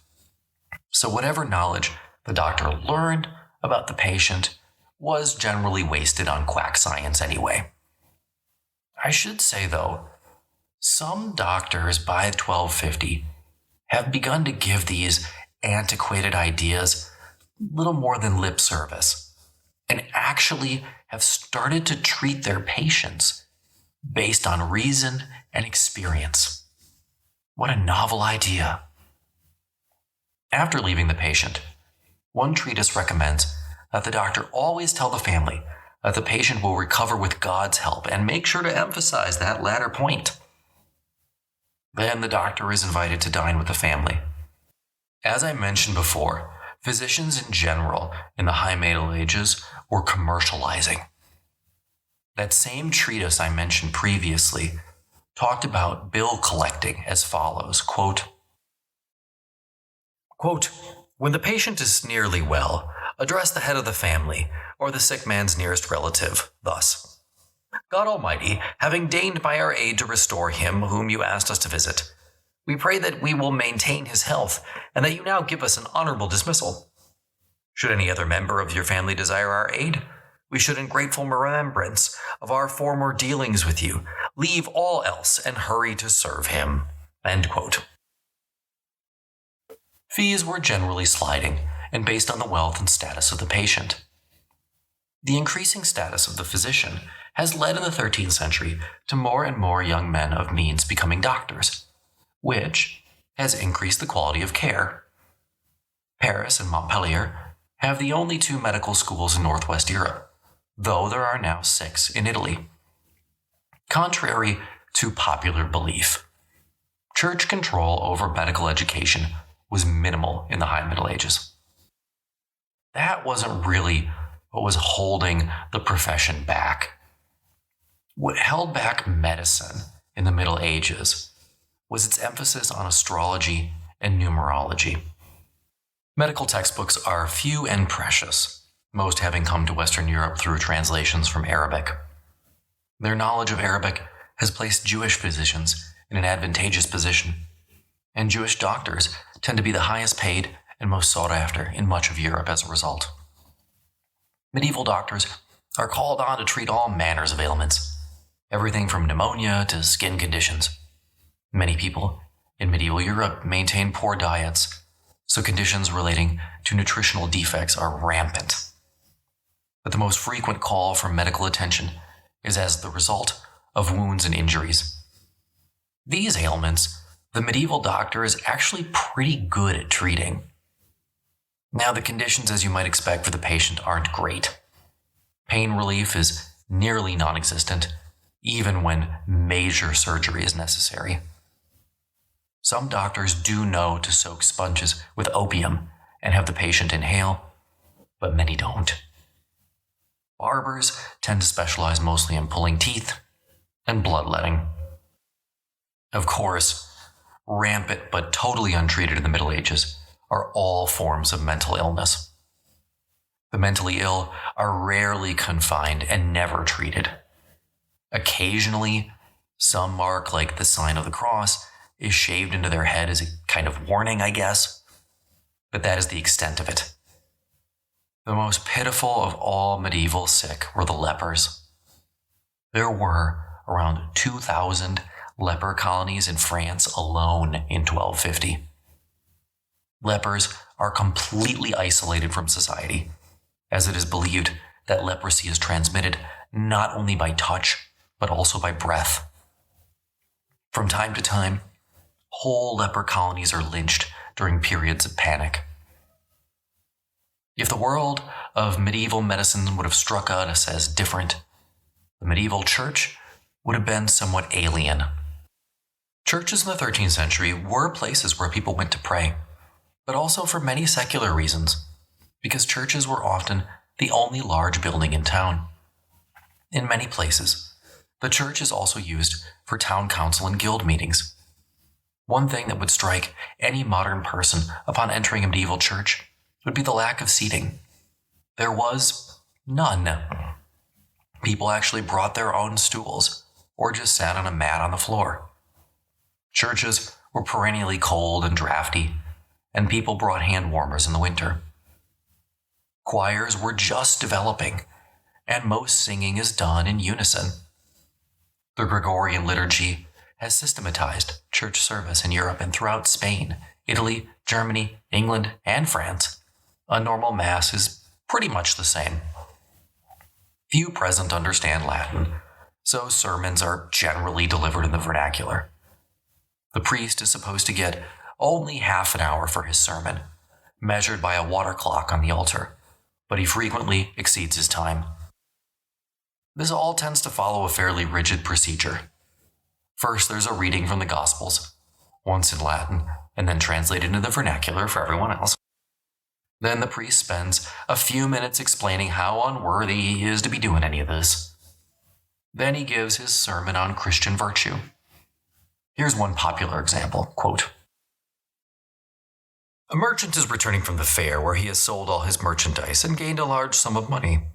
So whatever knowledge the doctor learned about the patient was generally wasted on quack science anyway. I should say, though, some doctors by 1250 have begun to give these antiquated ideas little more than lip service, and actually have started to treat their patients based on reason and experience. What a novel idea. After leaving the patient, one treatise recommends that the doctor always tell the family that the patient will recover with God's help, and make sure to emphasize that latter point. Then the doctor is invited to dine with the family. As I mentioned before, physicians in general in the High Middle Ages were commercializing. That same treatise I mentioned previously talked about bill collecting as follows, quote, "When the patient is nearly well, address the head of the family or the sick man's nearest relative thus: God Almighty, having deigned by our aid to restore him whom you asked us to visit, we pray that we will maintain his health, and that you now give us an honorable dismissal. Should any other member of your family desire our aid, we should, in grateful remembrance of our former dealings with you, leave all else and hurry to serve him." End quote. Fees were generally sliding and based on the wealth and status of the patient. The increasing status of the physician has led in the 13th century to more and more young men of means becoming doctors, which has increased the quality of care. Paris and Montpellier have the only two medical schools in Northwest Europe, though there are now 6 in Italy. Contrary to popular belief, church control over medical education was minimal in the High Middle Ages. That wasn't really what was holding the profession back. What held back medicine in the Middle Ages was its emphasis on astrology and numerology. Medical textbooks are few and precious, most having come to Western Europe through translations from Arabic. Their knowledge of Arabic has placed Jewish physicians in an advantageous position, and Jewish doctors tend to be the highest paid and most sought after in much of Europe as a result. Medieval doctors are called on to treat all manners of ailments, everything from pneumonia to skin conditions. Many people in medieval Europe maintain poor diets, so conditions relating to nutritional defects are rampant. But the most frequent call for medical attention is as the result of wounds and injuries. These ailments, the medieval doctor is actually pretty good at treating. Now, the conditions, as you might expect for the patient, aren't great. Pain relief is nearly non-existent, even when major surgery is necessary. Some doctors do know to soak sponges with opium and have the patient inhale, but many don't. Barbers tend to specialize mostly in pulling teeth and bloodletting. Of course, rampant but totally untreated in the Middle Ages are all forms of mental illness. The mentally ill are rarely confined and never treated. Occasionally, some mark like the sign of the cross is shaved into their head as a kind of warning, I guess, but that is the extent of it. The most pitiful of all medieval sick were the lepers. There were around 2,000 leper colonies in France alone in 1250. Lepers are completely isolated from society, as it is believed that leprosy is transmitted not only by touch, but also by breath. From time to time, whole leper colonies are lynched during periods of panic. If the world of medieval medicine would have struck us as different, the medieval church would have been somewhat alien. Churches in the 13th century were places where people went to pray, but also for many secular reasons, because churches were often the only large building in town. In many places, the church is also used for town council and guild meetings. One thing that would strike any modern person upon entering a medieval church would be the lack of seating. There was none. People actually brought their own stools or just sat on a mat on the floor. Churches were perennially cold and drafty, and people brought hand warmers in the winter. Choirs were just developing, and most singing is done in unison. The Gregorian liturgy has systematized church service in Europe and throughout Spain, Italy, Germany, England, and France. A normal mass is pretty much the same. Few present understand Latin, so sermons are generally delivered in the vernacular. The priest is supposed to get only half an hour for his sermon, measured by a water clock on the altar, but he frequently exceeds his time. This all tends to follow a fairly rigid procedure. First, there's a reading from the Gospels, once in Latin, and then translated into the vernacular for everyone else. Then the priest spends a few minutes explaining how unworthy he is to be doing any of this. Then he gives his sermon on Christian virtue. Here's one popular example, quote, "A merchant is returning from the fair where he has sold all his merchandise and gained a large sum of money.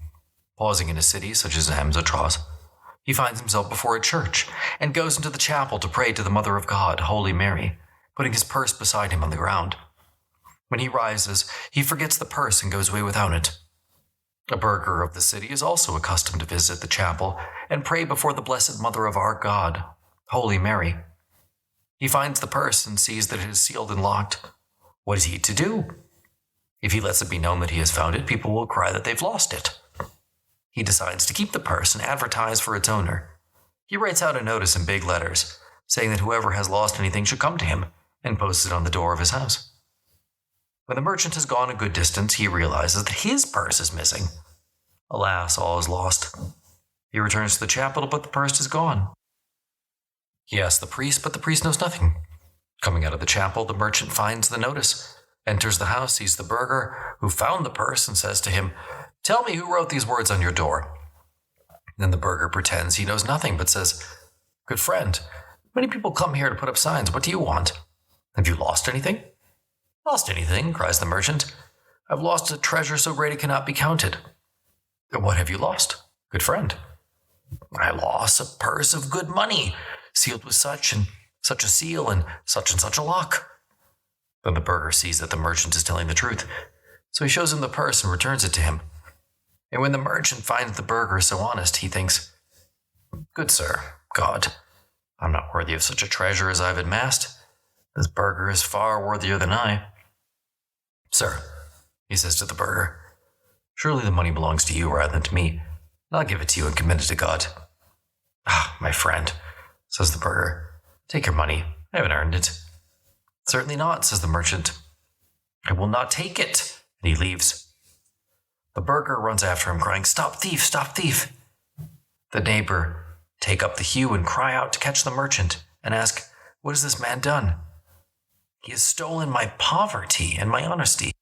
Pausing in a city such as Betrothal, he finds himself before a church and goes into the chapel to pray to the Mother of God, Holy Mary, putting his purse beside him on the ground. When he rises, he forgets the purse and goes away without it. A burgher of the city is also accustomed to visit the chapel and pray before the Blessed Mother of our God, Holy Mary. He finds the purse and sees that it is sealed and locked. What is he to do? If he lets it be known that he has found it, people will cry that they've lost it. He decides to keep the purse and advertise for its owner. He writes out a notice in big letters, saying that whoever has lost anything should come to him, and posts it on the door of his house. When the merchant has gone a good distance, he realizes that his purse is missing. Alas, all is lost. He returns to the chapel, but the purse is gone. He asks the priest, but the priest knows nothing. Coming out of the chapel, the merchant finds the notice, enters the house, sees the burgher, who found the purse, and says to him, 'Tell me who wrote these words on your door.' Then the burgher pretends he knows nothing, but says, 'Good friend, many people come here to put up signs. What do you want? Have you lost anything?' 'Lost anything?' cries the merchant. 'I've lost a treasure so great it cannot be counted.' 'What have you lost, good friend?' 'I lost a purse of good money, sealed with such and such a seal and such a lock.' Then the burgher sees that the merchant is telling the truth, so he shows him the purse and returns it to him. And when the merchant finds the burgher so honest, he thinks, 'Good sir, God, I'm not worthy of such a treasure as I've amassed. This burgher is far worthier than I.' 'Sir,' he says to the burgher, 'surely the money belongs to you rather than to me. I'll give it to you and commit it to God.' 'Ah, my friend,' says the burgher, 'take your money. I haven't earned it.' 'Certainly not,' says the merchant. 'I will not take it,' and he leaves. The burgher runs after him, crying, 'Stop thief, stop thief!' The neighbor take up the hue and cry out to catch the merchant and ask, "What has this man done?" "He has stolen my poverty and my honesty,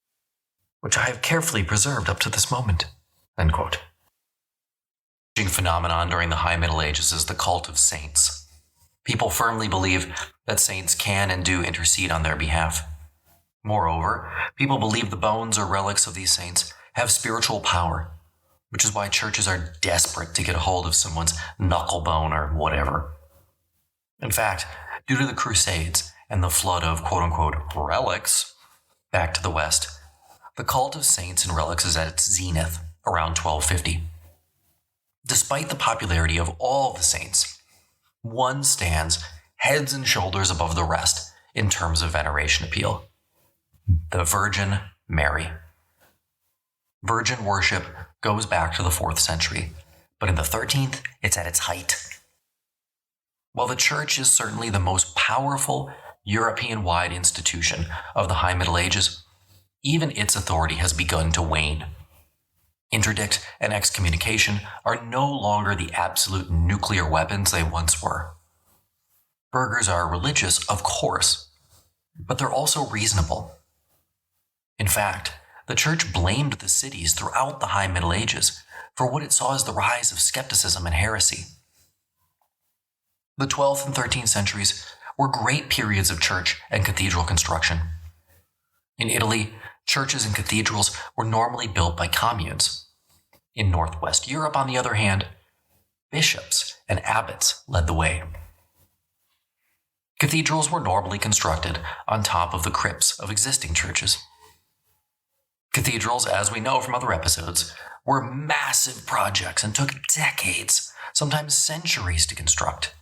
which I have carefully preserved up to this moment." End quote. Phenomenon during the High Middle Ages is the cult of saints. People firmly believe that saints can and do intercede on their behalf. Moreover, people believe the bones or relics of these saints have spiritual power, which is why churches are desperate to get a hold of someone's knuckle bone or whatever. In fact, due to the Crusades and the flood of quote-unquote relics back to the West, the cult of saints and relics is at its zenith around 1250. Despite the popularity of all the saints, one stands heads and shoulders above the rest in terms of veneration appeal: the Virgin Mary. Virgin worship goes back to the 4th century, but in the 13th, it's at its height. While the Church is certainly the most powerful European-wide institution of the High Middle Ages, even its authority has begun to wane. Interdict and excommunication are no longer the absolute nuclear weapons they once were. Burghers are religious, of course, but they're also reasonable. In fact, the Church blamed the cities throughout the High Middle Ages for what it saw as the rise of skepticism and heresy. The 12th and 13th centuries were great periods of church and cathedral construction. In Italy, churches and cathedrals were normally built by communes. In Northwest Europe, on the other hand, bishops and abbots led the way. Cathedrals were normally constructed on top of the crypts of existing churches. Cathedrals, as we know from other episodes, were massive projects and took decades, sometimes centuries, to construct.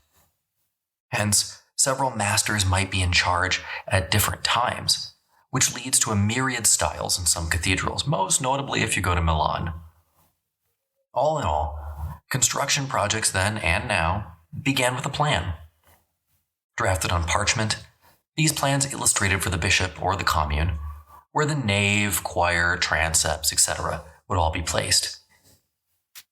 Hence, several masters might be in charge at different times, which leads to a myriad styles in some cathedrals, most notably if you go to Milan. All in all, construction projects then and now began with a plan. Drafted on parchment, these plans illustrated for the bishop or the commune where the nave, choir, transepts, etc. would all be placed.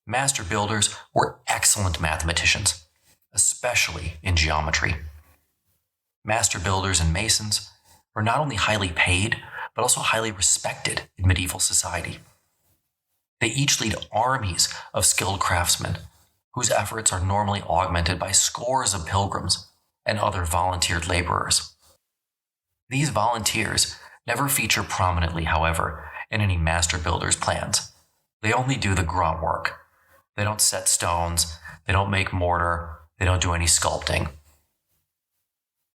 Master builders were excellent mathematicians, especially in geometry. Master builders and masons were not only highly paid, but also highly respected in medieval society. They each lead armies of skilled craftsmen, whose efforts are normally augmented by scores of pilgrims and other volunteered laborers. These volunteers never feature prominently, however, in any master builder's plans. They only do the grunt work. They don't set stones, they don't make mortar, they don't do any sculpting.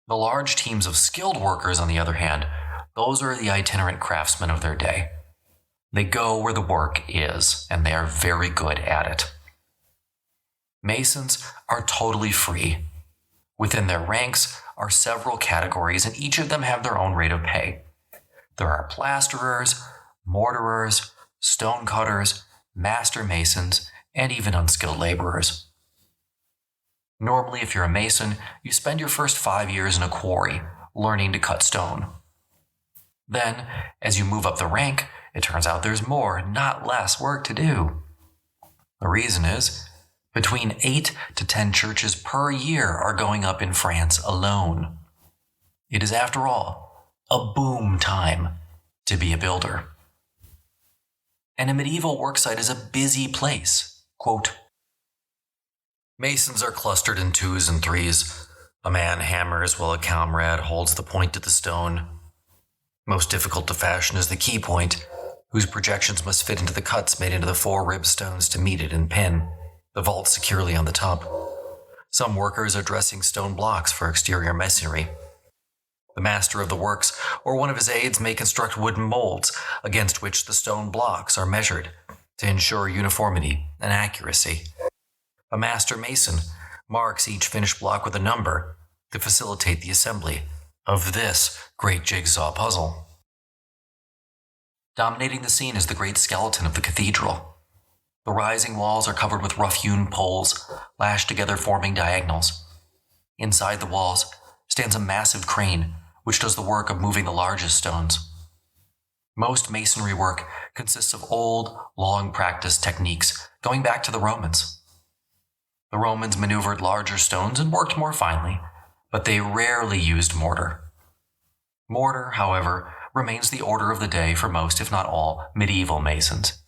The large teams of skilled workers, on the other hand, those are the itinerant craftsmen of their day. They go where the work is, and they are very good at it. Masons are totally free. Within their ranks are several categories, and each of them have their own rate of pay. There are plasterers, mortarers, stone cutters, master masons, and even unskilled laborers. Normally, if you're a mason, you spend your first 5 years in a quarry, learning to cut stone. Then, as you move up the rank, it turns out there's more, not less work to do. The reason is, between 8 to 10 churches per year are going up in France alone. It is, after all, a boom time to be a builder. And a medieval worksite is a busy place. Quote, "Masons are clustered in 2s and 3s. A man hammers while a comrade holds the point of the stone. Most difficult to fashion is the key point, whose projections must fit into the cuts made into the 4 rib stones to meet it and pin the vault securely on the top. Some workers are dressing stone blocks for exterior masonry. The master of the works or one of his aides may construct wooden molds against which the stone blocks are measured to ensure uniformity and accuracy. A master mason marks each finished block with a number to facilitate the assembly of this great jigsaw puzzle." Dominating the scene is the great skeleton of the cathedral. The rising walls are covered with rough-hewn poles, lashed together forming diagonals. Inside the walls stands a massive crane, which does the work of moving the largest stones. Most masonry work consists of old, long-practiced techniques going back to the Romans. The Romans maneuvered larger stones and worked more finely, but they rarely used mortar. Mortar, however, remains the order of the day for most, if not all, medieval masons.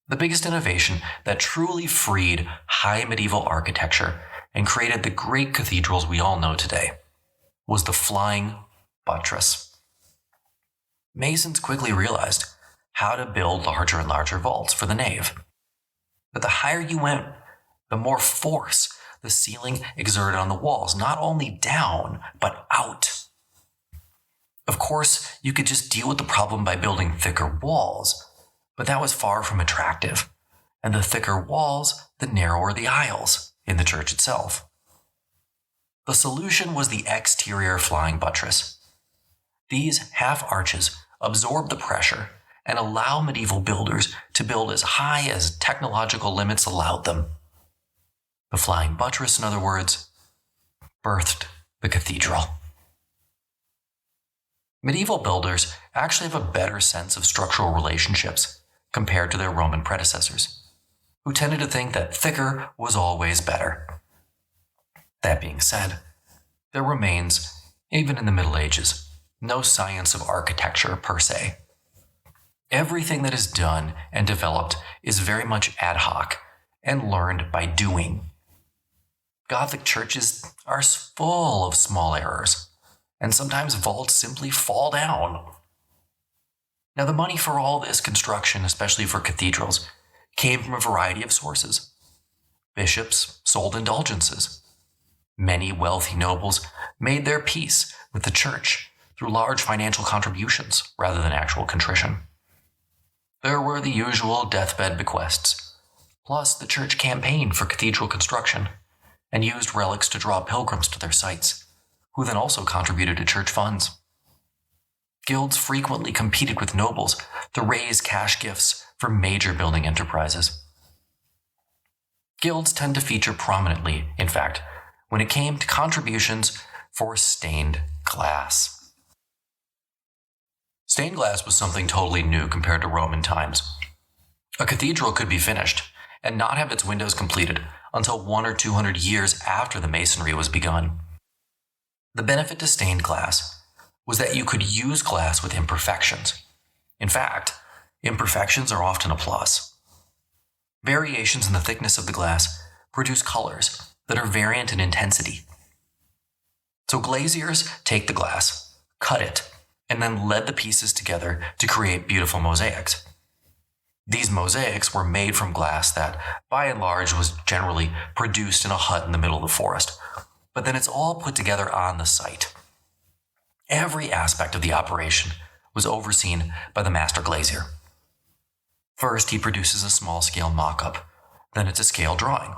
The biggest innovation that truly freed high medieval architecture and created the great cathedrals we all know today was the flying buttress. Masons quickly realized how to build larger and larger vaults for the nave. But the higher you went, the more force the ceiling exerted on the walls, not only down, but out. Of course, you could just deal with the problem by building thicker walls, but that was far from attractive. And the thicker walls, the narrower the aisles in the church itself. The solution was the exterior flying buttress. These half arches absorb the pressure and allow medieval builders to build as high as technological limits allowed them. The flying buttress, in other words, birthed the cathedral. Medieval builders actually have a better sense of structural relationships compared to their Roman predecessors, who tended to think that thicker was always better. That being said, there remains, even in the Middle Ages, no science of architecture per se. Everything that is done and developed is very much ad hoc and learned by doing. Gothic churches are full of small errors, and sometimes vaults simply fall down. Now, the money for all this construction, especially for cathedrals, came from a variety of sources. Bishops sold indulgences. Many wealthy nobles made their peace with the church through large financial contributions rather than actual contrition. There were the usual deathbed bequests, plus the church campaigned for cathedral construction and used relics to draw pilgrims to their sites, who then also contributed to church funds. Guilds frequently competed with nobles to raise cash gifts for major building enterprises. Guilds tend to feature prominently, in fact, when it came to contributions for stained glass. Stained glass was something totally new compared to Roman times. A cathedral could be finished and not have its windows completed until 100 or 200 years after the masonry was begun. The benefit to stained glass was that you could use glass with imperfections. In fact, imperfections are often a plus. Variations in the thickness of the glass produce colors that are variant in intensity. So glaziers take the glass, cut it, and then lead the pieces together to create beautiful mosaics. These mosaics were made from glass that, by and large, was generally produced in a hut in the middle of the forest, but then it's all put together on the site. Every aspect of the operation was overseen by the master glazier. First, he produces a small-scale mock-up, then it's a scale drawing.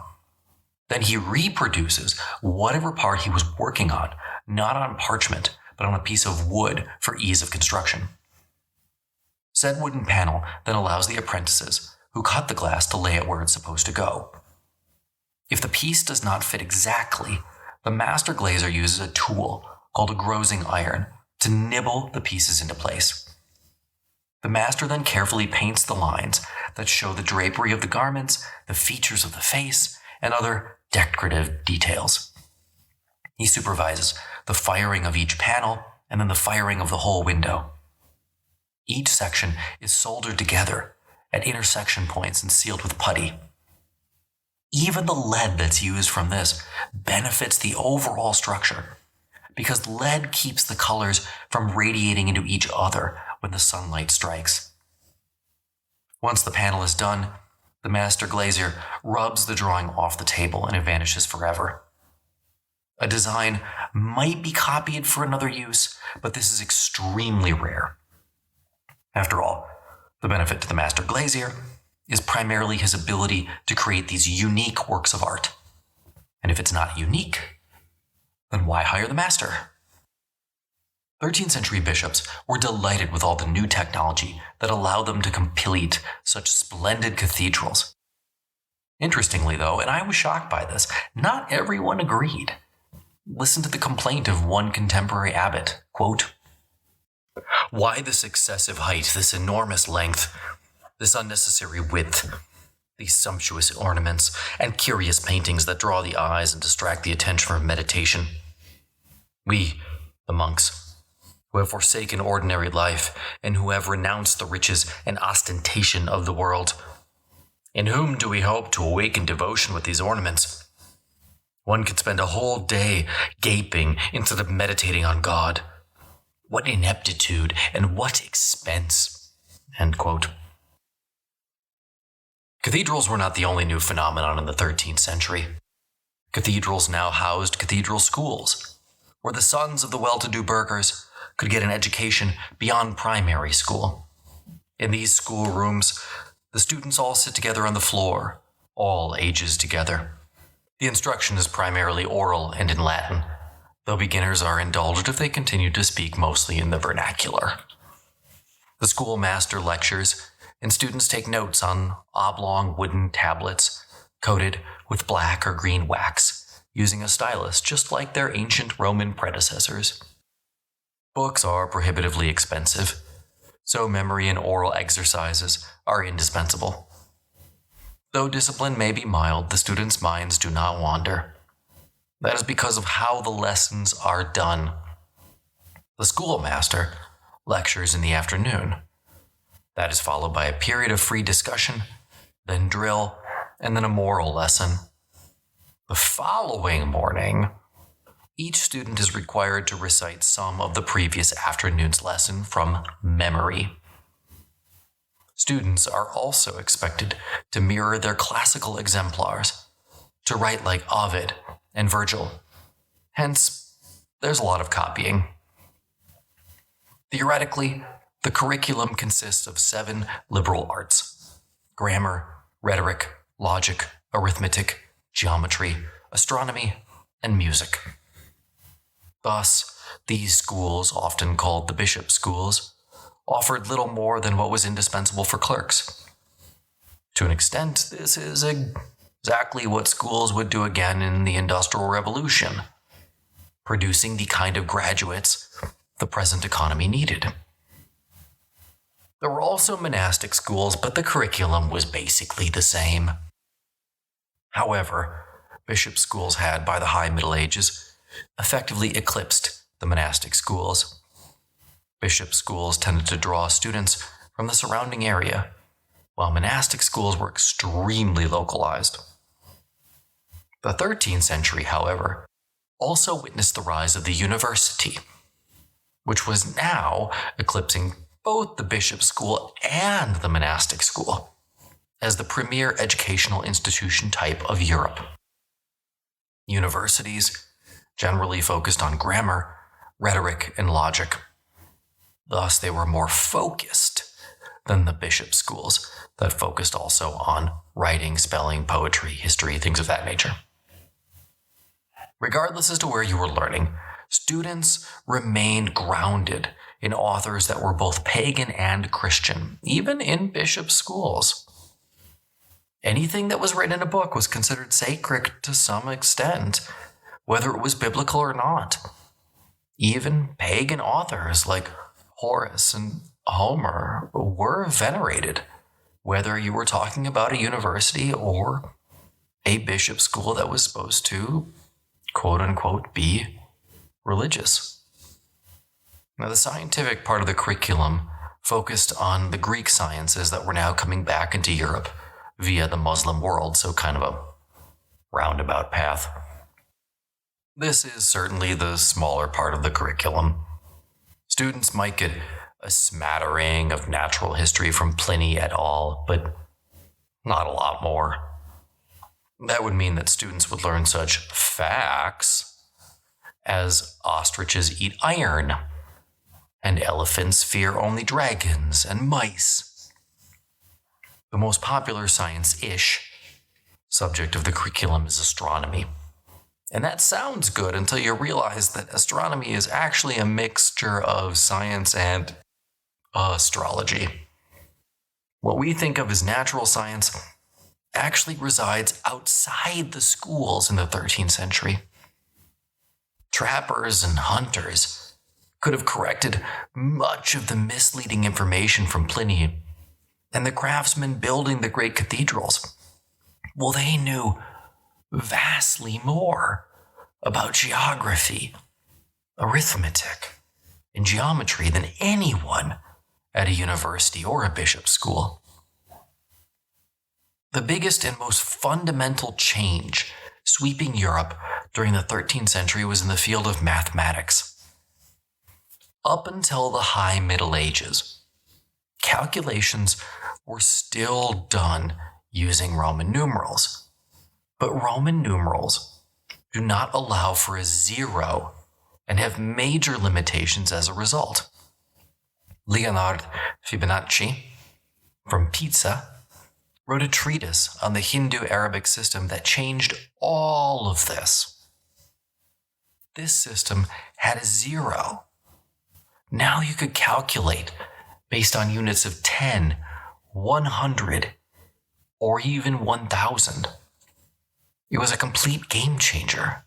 Then he reproduces whatever part he was working on, not on parchment, but on a piece of wood for ease of construction. Said wooden panel then allows the apprentices who cut the glass to lay it where it's supposed to go. If the piece does not fit exactly, the master glazier uses a tool called a grozing iron to nibble the pieces into place. The master then carefully paints the lines that show the drapery of the garments, the features of the face, and other decorative details. He supervises the firing of each panel and then the firing of the whole window. Each section is soldered together at intersection points and sealed with putty. Even the lead that's used from this benefits the overall structure, because lead keeps the colors from radiating into each other when the sunlight strikes. Once the panel is done, the master glazier rubs the drawing off the table and it vanishes forever. A design might be copied for another use, but this is extremely rare. After all, the benefit to the master glazier is primarily his ability to create these unique works of art. And if it's not unique, then why hire the master? 13th century bishops were delighted with all the new technology that allowed them to complete such splendid cathedrals. Interestingly, though, and I was shocked by this, not everyone agreed. Listen to the complaint of one contemporary abbot, quote, "Why this excessive height, this enormous length, this unnecessary width? These sumptuous ornaments and curious paintings that draw the eyes and distract the attention from meditation. We, the monks, who have forsaken ordinary life and who have renounced the riches and ostentation of the world. In whom do we hope to awaken devotion with these ornaments? One could spend a whole day gaping instead of meditating on God. What ineptitude and what expense." End quote. Cathedrals were not the only new phenomenon in the 13th century. Cathedrals now housed cathedral schools, where the sons of the well-to-do burghers could get an education beyond primary school. In these schoolrooms, the students all sit together on the floor, all ages together. The instruction is primarily oral and in Latin, though beginners are indulged if they continue to speak mostly in the vernacular. The schoolmaster lectures, and students take notes on oblong wooden tablets coated with black or green wax, using a stylus just like their ancient Roman predecessors. Books are prohibitively expensive, so memory and oral exercises are indispensable. Though discipline may be mild, the students' minds do not wander. That is because of how the lessons are done. The schoolmaster lectures in the afternoon. That is followed by a period of free discussion, then drill, and then a moral lesson. The following morning, each student is required to recite some of the previous afternoon's lesson from memory. Students are also expected to mirror their classical exemplars, to write like Ovid and Virgil. Hence, there's a lot of copying. Theoretically, the curriculum consists of 7 liberal arts: grammar, rhetoric, logic, arithmetic, geometry, astronomy, and music. Thus, these schools, often called the bishop schools, offered little more than what was indispensable for clerks. To an extent, this is exactly what schools would do again in the Industrial Revolution, producing the kind of graduates the present economy needed. There were also monastic schools, but the curriculum was basically the same. However, bishop schools had, by the High Middle Ages, effectively eclipsed the monastic schools. Bishop schools tended to draw students from the surrounding area, while monastic schools were extremely localized. The 13th century, however, also witnessed the rise of the university, which was now eclipsing both the bishop school and the monastic school as the premier educational institution type of Europe. Universities generally focused on grammar, rhetoric, and logic. Thus, they were more focused than the bishop schools that focused also on writing, spelling, poetry, history, things of that nature. Regardless as to where you were learning, students remained grounded in authors that were both pagan and Christian, even in bishop schools. Anything that was written in a book was considered sacred to some extent, whether it was biblical or not. Even pagan authors like Horace and Homer were venerated, whether you were talking about a university or a bishop school that was supposed to, quote unquote, be religious. Now, the scientific part of the curriculum focused on the Greek sciences that were now coming back into Europe via the Muslim world, so kind of a roundabout path. This is certainly the smaller part of the curriculum. Students might get a smattering of natural history from Pliny et al., but not a lot more. That would mean that students would learn such facts as ostriches eat iron, and elephants fear only dragons and mice. The most popular science-ish subject of the curriculum is astronomy. And that sounds good until you realize that astronomy is actually a mixture of science and astrology. What we think of as natural science actually resides outside the schools in the 13th century. Trappers and hunters could have corrected much of the misleading information from Pliny, and the craftsmen building the great cathedrals Well, they knew vastly more about geography, arithmetic, and geometry than anyone at a university or a bishop's school. The biggest and most fundamental change sweeping Europe during the 13th century was in the field of mathematics. Up until the High Middle Ages, calculations were still done using Roman numerals, but Roman numerals do not allow for a zero and have major limitations as a result. Leonard Fibonacci, from Pisa, wrote a treatise on the Hindu-Arabic system that changed all of this. This system had a zero. Now you could calculate based on units of 10, 100, or even 1,000. It was a complete game changer.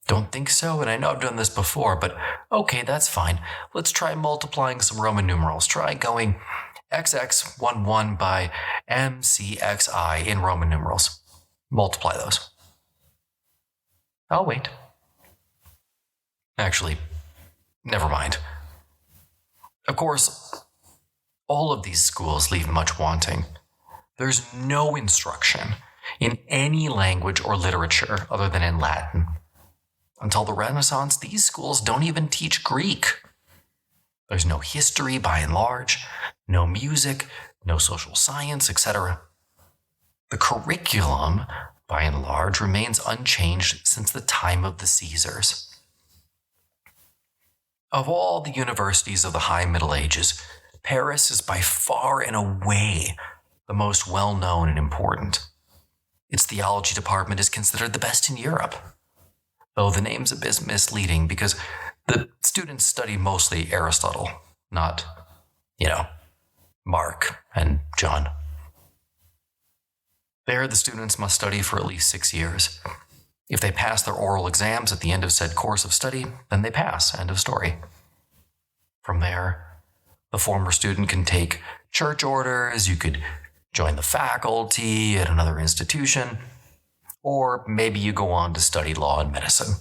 Don't think so? And I know I've done this before, but okay, that's fine. Let's try multiplying some Roman numerals. Try going XX11 by MCXI in Roman numerals. Multiply those. I'll wait. Actually, never mind. Of course, all of these schools leave much wanting. There's no instruction in any language or literature other than in Latin. Until the Renaissance, these schools don't even teach Greek. There's no history by and large, no music, no social science, etc. The curriculum, by and large, remains unchanged since the time of the Caesars. Of all the universities of the High Middle Ages, Paris is by far and away the most well-known and important. Its theology department is considered the best in Europe, though the name's a bit misleading because the students study mostly Aristotle, not, Mark and John. There, the students must study for at least 6 years. If they pass their oral exams at the end of said course of study, then they pass, end of story. From there, the former student can take church orders, you could join the faculty at another institution, or maybe you go on to study law and medicine.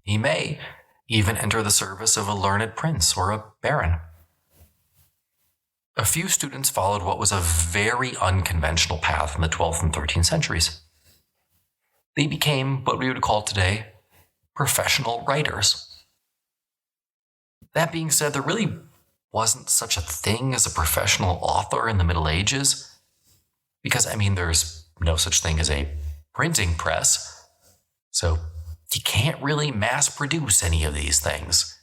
He may even enter the service of a learned prince or a baron. A few students followed what was a very unconventional path in the 12th and 13th centuries. They became what we would call today professional writers. That being said, there really wasn't such a thing as a professional author in the Middle Ages, because, there's no such thing as a printing press, so you can't really mass produce any of these things.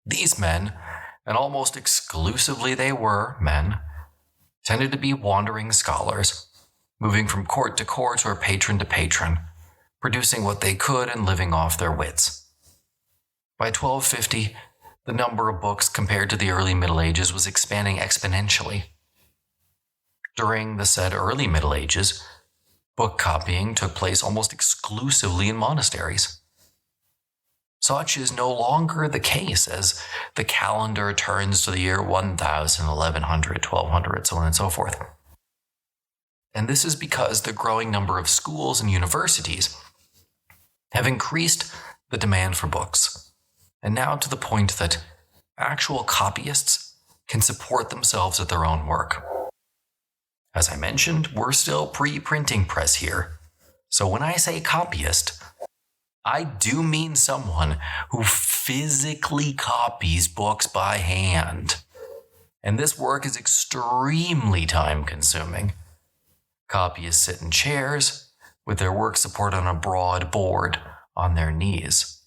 These men, and almost exclusively they were men, tended to be wandering scholars, moving from court to court or patron to patron, producing what they could and living off their wits. By 1250, the number of books compared to the early Middle Ages was expanding exponentially. During the said early Middle Ages, book copying took place almost exclusively in monasteries. Such is no longer the case as the calendar turns to the year 1000, 1100, 1200, so on and so forth. And this is because the growing number of schools and universities have increased the demand for books, and now to the point that actual copyists can support themselves with their own work. As I mentioned, we're still pre-printing press here, so when I say copyist, I do mean someone who physically copies books by hand. And this work is extremely time-consuming. Copyists sit in chairs, with their work supported on a broad board on their knees.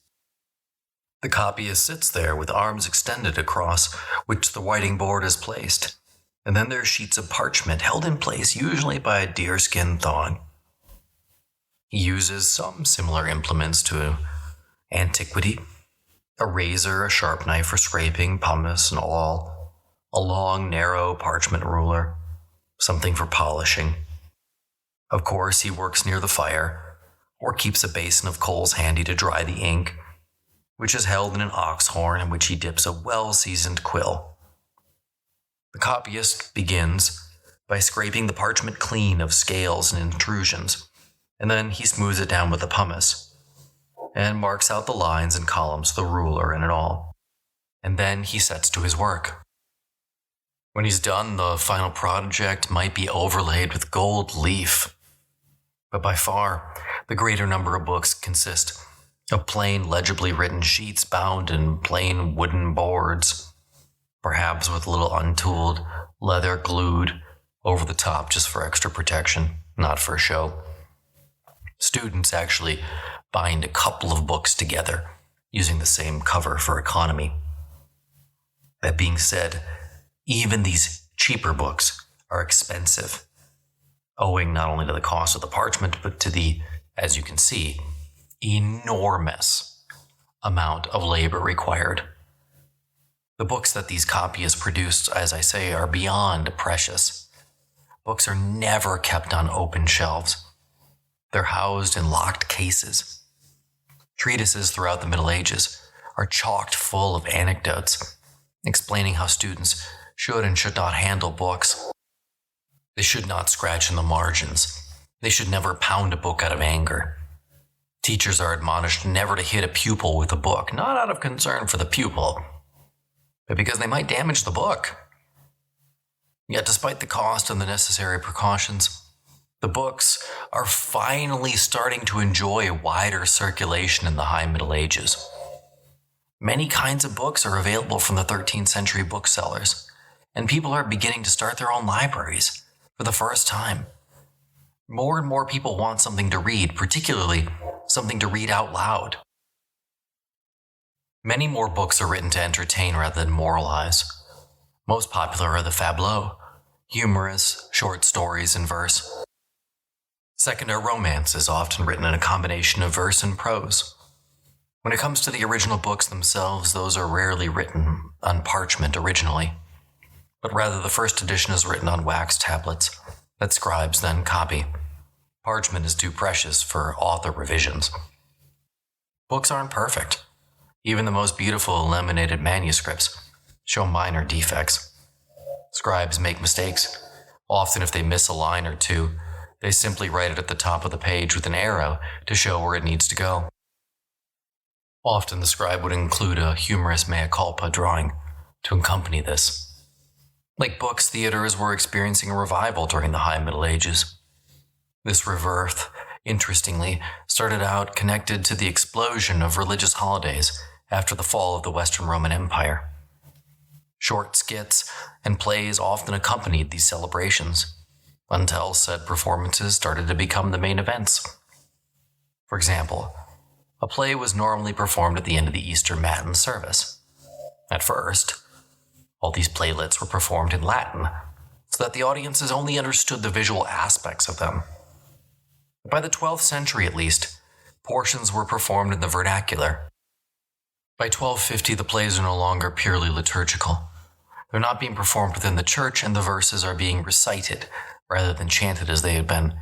The copyist sits there with arms extended across which the writing board is placed, and then there are sheets of parchment held in place usually by a deerskin thong. He uses some similar implements to antiquity, a razor, a sharp knife for scraping, pumice and all, a long, narrow parchment ruler, something for polishing. Of course, he works near the fire, or keeps a basin of coals handy to dry the ink, which is held in an ox horn in which he dips a well-seasoned quill. The copyist begins by scraping the parchment clean of scales and intrusions, and then he smooths it down with a pumice, and marks out the lines and columns with a ruler in it all. And then he sets to his work. When he's done, the final project might be overlaid with gold leaf. But by far, the greater number of books consist of plain, legibly written sheets bound in plain wooden boards, perhaps with a little untooled leather glued over the top just for extra protection, not for show. Students actually bind a couple of books together using the same cover for economy. That being said, even these cheaper books are expensive, owing not only to the cost of the parchment, but to the, as you can see, enormous amount of labor required. The books that these copyists produce, as I say, are beyond precious. Books are never kept on open shelves. They're housed in locked cases. Treatises throughout the Middle Ages are chocked full of anecdotes explaining how students should and should not handle books. They should not scratch in the margins. They should never pound a book out of anger. Teachers are admonished never to hit a pupil with a book, not out of concern for the pupil, but because they might damage the book. Yet despite the cost and the necessary precautions, the books are finally starting to enjoy a wider circulation in the High Middle Ages. Many kinds of books are available from the 13th century booksellers, and people are beginning to start their own libraries for the first time. More and more people want something to read, particularly something to read out loud. Many more books are written to entertain rather than moralize. Most popular are the fabliaux, humorous, short stories in verse. Second are romances, often written in a combination of verse and prose. When it comes to the original books themselves, those are rarely written on parchment originally, but rather the first edition is written on wax tablets that scribes then copy. Parchment is too precious for author revisions. Books aren't perfect. Even the most beautiful laminated manuscripts show minor defects. Scribes make mistakes. Often if they miss a line or two, they simply write it at the top of the page with an arrow to show where it needs to go. Often the scribe would include a humorous mea culpa drawing to accompany this. Like books, theaters were experiencing a revival during the High Middle Ages. This rebirth, interestingly, started out connected to the explosion of religious holidays after the fall of the Western Roman Empire. Short skits and plays often accompanied these celebrations, until said performances started to become the main events. For example, a play was normally performed at the end of the Easter Matin service. At first, all these playlets were performed in Latin, so that the audiences only understood the visual aspects of them. By the 12th century at least, portions were performed in the vernacular. By 1250, the plays are no longer purely liturgical. They're not being performed within the church, and the verses are being recited rather than chanted as they had been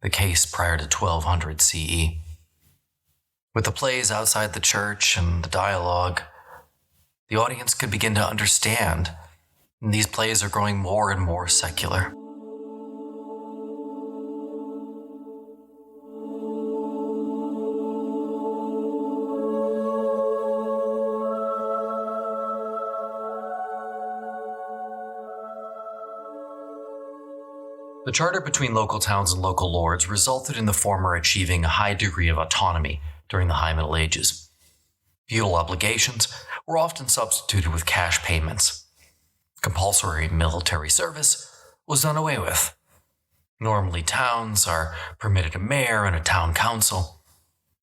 the case prior to 1200 CE. With the plays outside the church and the dialogue, the audience could begin to understand, and these plays are growing more and more secular. The charter between local towns and local lords resulted in the former achieving a high degree of autonomy during the High Middle Ages. Feudal obligations were often substituted with cash payments. Compulsory military service was done away with. Normally, towns are permitted a mayor and a town council,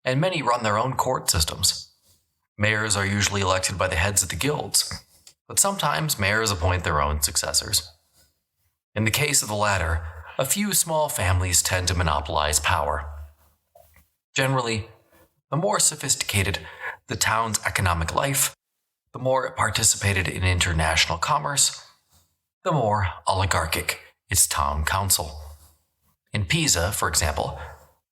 and many run their own court systems. Mayors are usually elected by the heads of the guilds, but sometimes mayors appoint their own successors. In the case of the latter, a few small families tend to monopolize power. Generally, the more sophisticated the town's economic life, the more it participated in international commerce, the more oligarchic its town council. In Pisa, for example,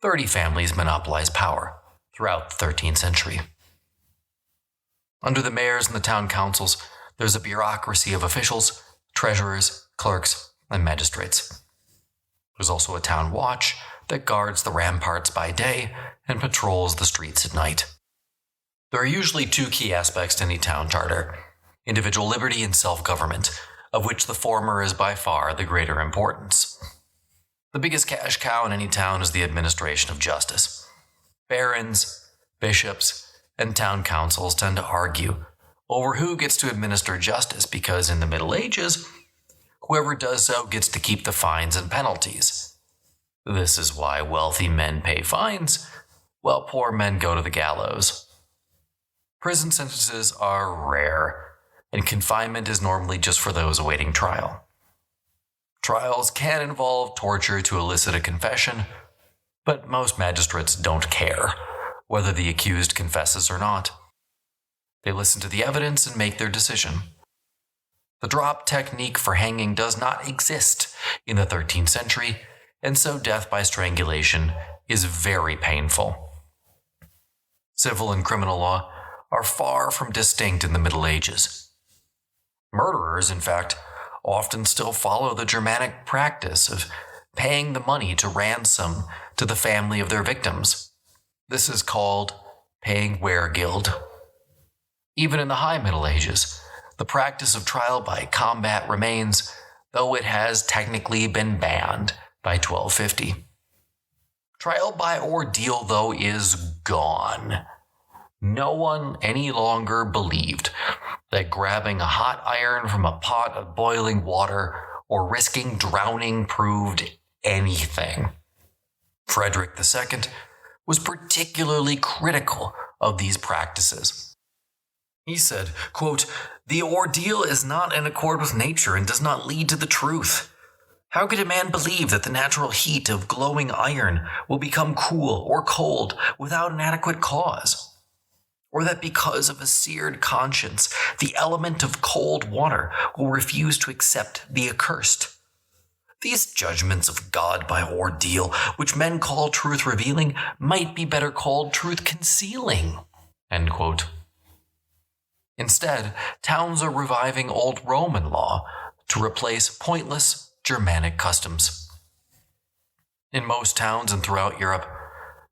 30 families monopolized power throughout the 13th century. Under the mayors and the town councils, there's a bureaucracy of officials, treasurers, clerks, and magistrates. There's also a town watch that guards the ramparts by day and patrols the streets at night. There are usually two key aspects to any town charter: individual liberty and self-government, of which the former is by far the greater importance. The biggest cash cow in any town is the administration of justice. Barons, bishops, and town councils tend to argue over who gets to administer justice because in the Middle Ages, whoever does so gets to keep the fines and penalties. This is why wealthy men pay fines, while poor men go to the gallows. Prison sentences are rare, and confinement is normally just for those awaiting trial. Trials can involve torture to elicit a confession, but most magistrates don't care whether the accused confesses or not. They listen to the evidence and make their decision. The drop technique for hanging does not exist in the 13th century, and so death by strangulation is very painful. Civil and criminal law are far from distinct in the Middle Ages. Murderers, in fact, often still follow the Germanic practice of paying the money to ransom to the family of their victims. This is called paying weregild. Even in the High Middle Ages, the practice of trial by combat remains, though it has technically been banned by 1250. Trial by ordeal, though, is gone. No one any longer believed that grabbing a hot iron from a pot of boiling water or risking drowning proved anything. Frederick II was particularly critical of these practices. He said, quote, "The ordeal is not in accord with nature and does not lead to the truth. How could a man believe that the natural heat of glowing iron will become cool or cold without an adequate cause? Or that because of a seared conscience, the element of cold water will refuse to accept the accursed? These judgments of God by ordeal, which men call truth revealing, might be better called truth concealing." End quote. Instead, towns are reviving old Roman law to replace pointless Germanic customs. In most towns and throughout Europe,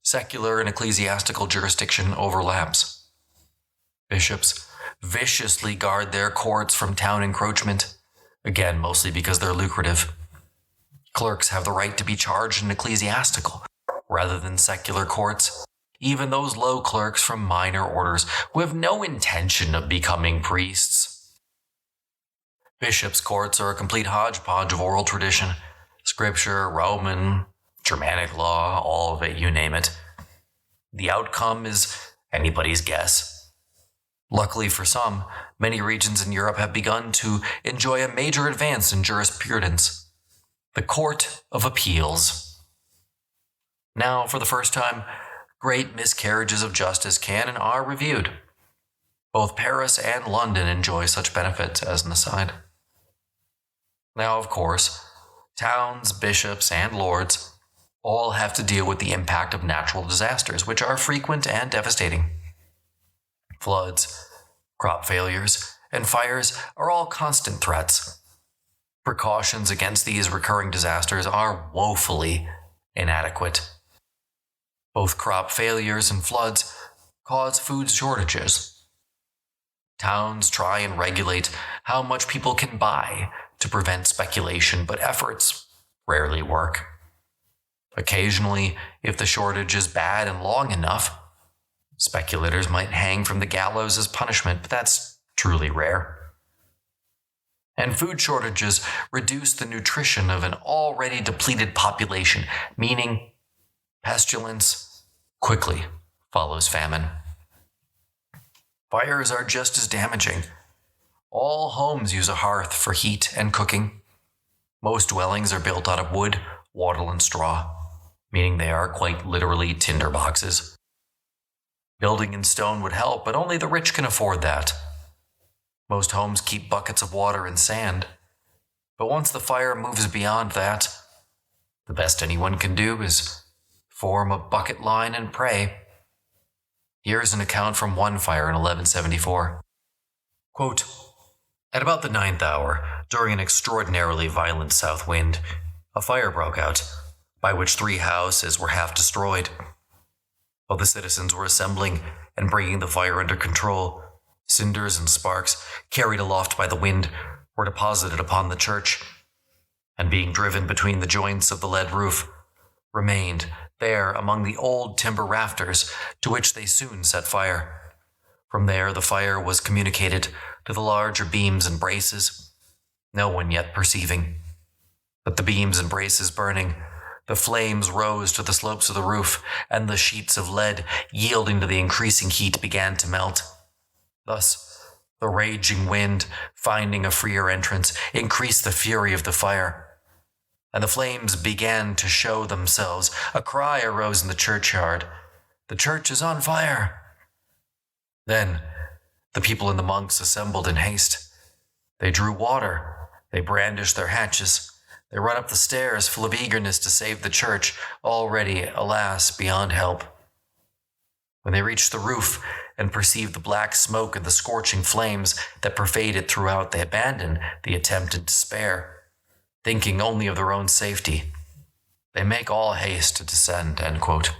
secular and ecclesiastical jurisdiction overlaps. Bishops viciously guard their courts from town encroachment, again mostly because they're lucrative. Clerks have the right to be charged in ecclesiastical rather than secular courts, even those low clerks from minor orders who have no intention of becoming priests. Bishops' courts are a complete hodgepodge of oral tradition, scripture, Roman, Germanic law, all of it, you name it. The outcome is anybody's guess. Luckily for some, many regions in Europe have begun to enjoy a major advance in jurisprudence: the Court of Appeals. Now, for the first time, great miscarriages of justice can and are reviewed. Both Paris and London enjoy such benefits, as an aside. Now, of course, towns, bishops, and lords all have to deal with the impact of natural disasters, which are frequent and devastating. Floods, crop failures, and fires are all constant threats. Precautions against these recurring disasters are woefully inadequate. Both crop failures and floods cause food shortages. Towns try and regulate how much people can buy to prevent speculation, but efforts rarely work. Occasionally, if the shortage is bad and long enough, speculators might hang from the gallows as punishment, but that's truly rare. And food shortages reduce the nutrition of an already depleted population, meaning pestilence quickly follows famine. Fires are just as damaging. All homes use a hearth for heat and cooking. Most dwellings are built out of wood, wattle, and straw, meaning they are quite literally tinder boxes. Building in stone would help, but only the rich can afford that. Most homes keep buckets of water and sand, but once the fire moves beyond that, the best anyone can do is form a bucket line and pray. Here's an account from one fire in 1174. Quote, "At about the 9th hour, During an extraordinarily violent south wind, a fire broke out, by which 3 houses were half destroyed. While the citizens were assembling and bringing the fire under control, cinders and sparks, carried aloft by the wind, were deposited upon the church, and being driven between the joints of the lead roof, remained there among the old timber rafters, to which they soon set fire. From there the fire was communicated to the larger beams and braces, no one yet perceiving. But the beams and braces burning, the flames rose to the slopes of the roof, and the sheets of lead, yielding to the increasing heat, began to melt. Thus, the raging wind, finding a freer entrance, increased the fury of the fire, and the flames began to show themselves. A cry arose in the churchyard, "The church is on fire!" Then the people and the monks assembled in haste. They drew water, they brandished their hatchets, they ran up the stairs full of eagerness to save the church, already, alas, beyond help. When they reached the roof and perceived the black smoke and the scorching flames that pervaded throughout, they abandoned the attempt in despair, thinking only of their own safety. They make all haste to descend, end quote.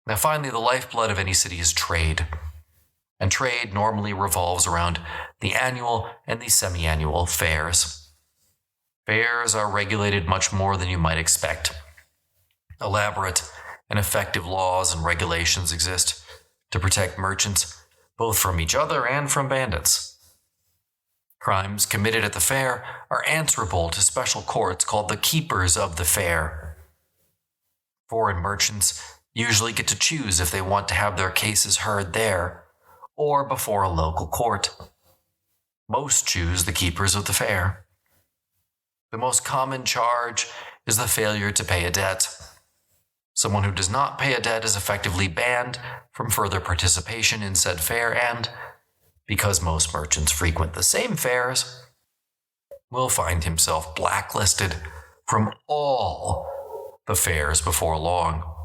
Now finally, the lifeblood of any city is trade. And trade normally revolves around the annual and the semi-annual fairs. Fairs are regulated much more than you might expect. Elaborate and effective laws and regulations exist to protect merchants, both from each other and from bandits. Crimes committed at the fair are answerable to special courts called the keepers of the fair. Foreign merchants usually get to choose if they want to have their cases heard there or before a local court. Most choose the keepers of the fair. The most common charge is the failure to pay a debt. Someone who does not pay a debt is effectively banned from further participation in said fair, and, because most merchants frequent the same fairs, will find himself blacklisted from all the fairs before long.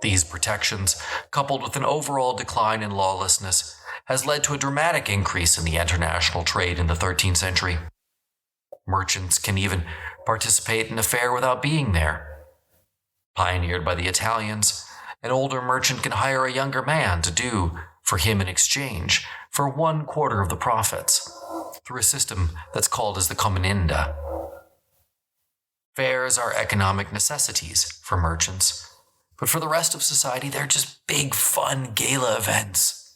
These protections, coupled with an overall decline in lawlessness, has led to a dramatic increase in the international trade in the 13th century. Merchants can even participate in a fair without being there. Pioneered by the Italians, an older merchant can hire a younger man to do for him in exchange for 1/4 of the profits, through a system that's called as the commenda. Fairs are economic necessities for merchants, but for the rest of society, they're just big, fun gala events.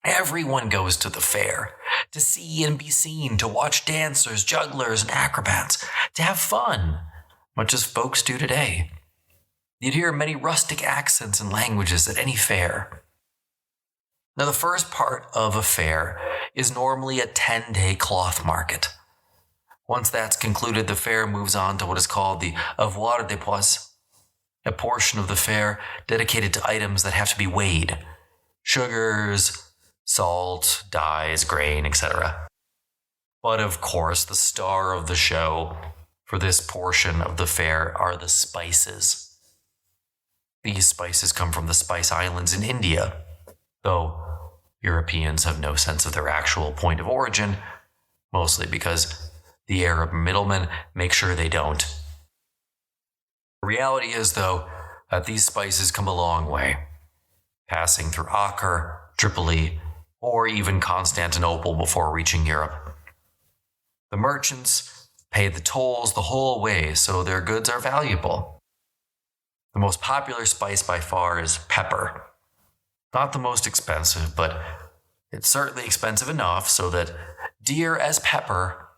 Everyone goes to the fair to see and be seen, to watch dancers, jugglers, and acrobats, to have fun, much as folks do today. You'd hear many rustic accents and languages at any fair. Now, the first part of a fair is normally a 10-day cloth market. Once that's concluded, the fair moves on to what is called the avoir de poids, a portion of the fair dedicated to items that have to be weighed: sugars, salt, dyes, grain, etc. But of course, the star of the show for this portion of the fair are the spices. These spices come from the Spice Islands in India, though Europeans have no sense of their actual point of origin, mostly because the Arab middlemen make sure they don't. The reality is, though, that these spices come a long way, passing through Acre, Tripoli, or even Constantinople before reaching Europe. The merchants pay the tolls the whole way, so their goods are valuable. The most popular spice by far is pepper. Not the most expensive, but it's certainly expensive enough so that dear as pepper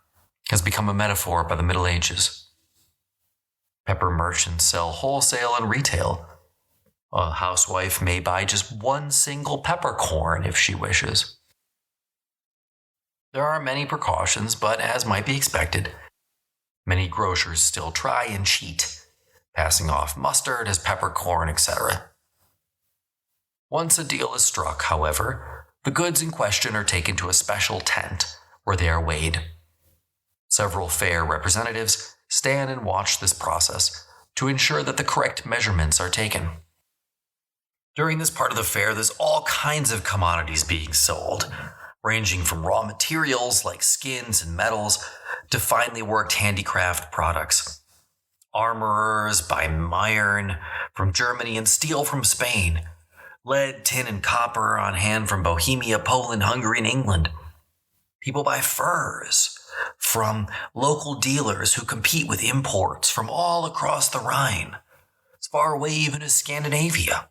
has become a metaphor by the Middle Ages. Pepper merchants sell wholesale and retail. A housewife may buy just one single peppercorn if she wishes. There are many precautions, but as might be expected, many grocers still try and cheat, passing off mustard as peppercorn, etc. Once a deal is struck, however, the goods in question are taken to a special tent where they are weighed. Several fair representatives stand and watch this process to ensure that the correct measurements are taken. During this part of the fair, there's all kinds of commodities being sold. ranging from raw materials like skins and metals to finely worked handicraft products. Armorers buy iron from Germany and steel from Spain, lead, tin, and copper on hand from Bohemia, Poland, Hungary, and England. People buy furs from local dealers who compete with imports from all across the Rhine, as far away even as Scandinavia.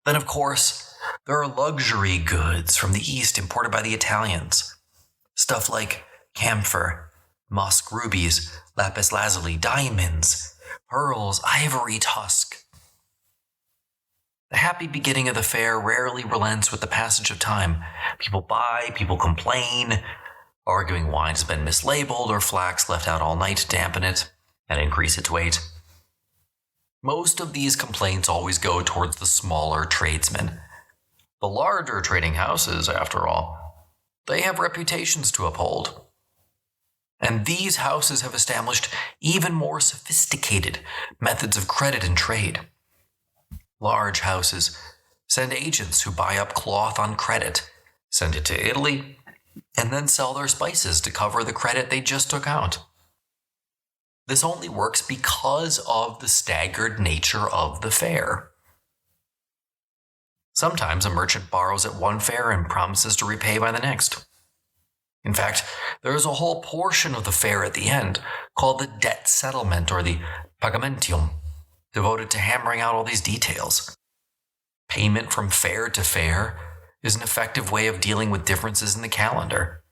Then, of course, there are luxury goods from the East imported by the Italians. Stuff like camphor, musk rubies, lapis lazuli, diamonds, pearls, ivory tusk. The happy beginning of the fair rarely relents with the passage of time. People buy, people complain, arguing wine has been mislabeled or flax left out all night to dampen it and increase its weight. Most of these complaints always go towards the smaller tradesmen. The larger trading houses, after all, they have reputations to uphold. And these houses have established even more sophisticated methods of credit and trade. Large houses send agents who buy up cloth on credit, send it to Italy, and then sell their spices to cover the credit they just took out. This only works because of the staggered nature of the fair. Sometimes a merchant borrows at one fair and promises to repay by the next. In fact, there is a whole portion of the fair at the end called the debt settlement or the pagamentium, devoted to hammering out all these details. Payment from fair to fair is an effective way of dealing with differences in the calendar.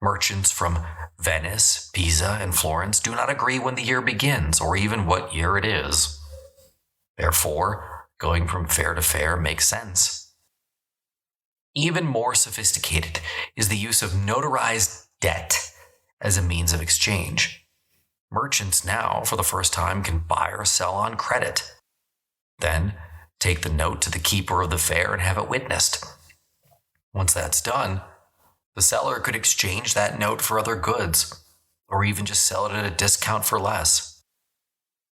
Merchants from Venice, Pisa, and Florence do not agree when the year begins or even what year it is. Therefore, going from fair to fair makes sense. Even more sophisticated is the use of notarized debt as a means of exchange. Merchants now, for the first time, can buy or sell on credit. Then, take the note to the keeper of the fair and have it witnessed. Once that's done, the seller could exchange that note for other goods, or even just sell it at a discount for less.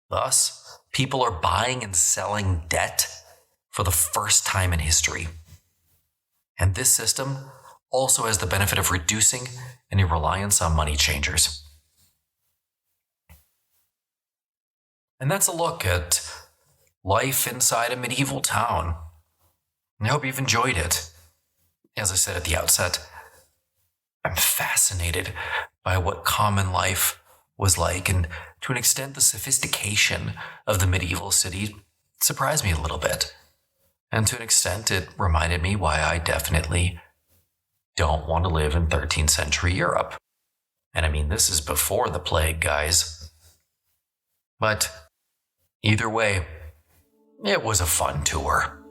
Thus, people are buying and selling debt for the first time in history. And this system also has the benefit of reducing any reliance on money changers. And that's a look at life inside a medieval town. I hope you've enjoyed it. As I said at the outset, I'm fascinated by what common life was like, and to an extent the sophistication of the medieval city surprised me a little bit. And to an extent it reminded me why I definitely don't want to live in 13th century Europe. And I mean, this is before the plague, guys. But either way, it was a fun tour.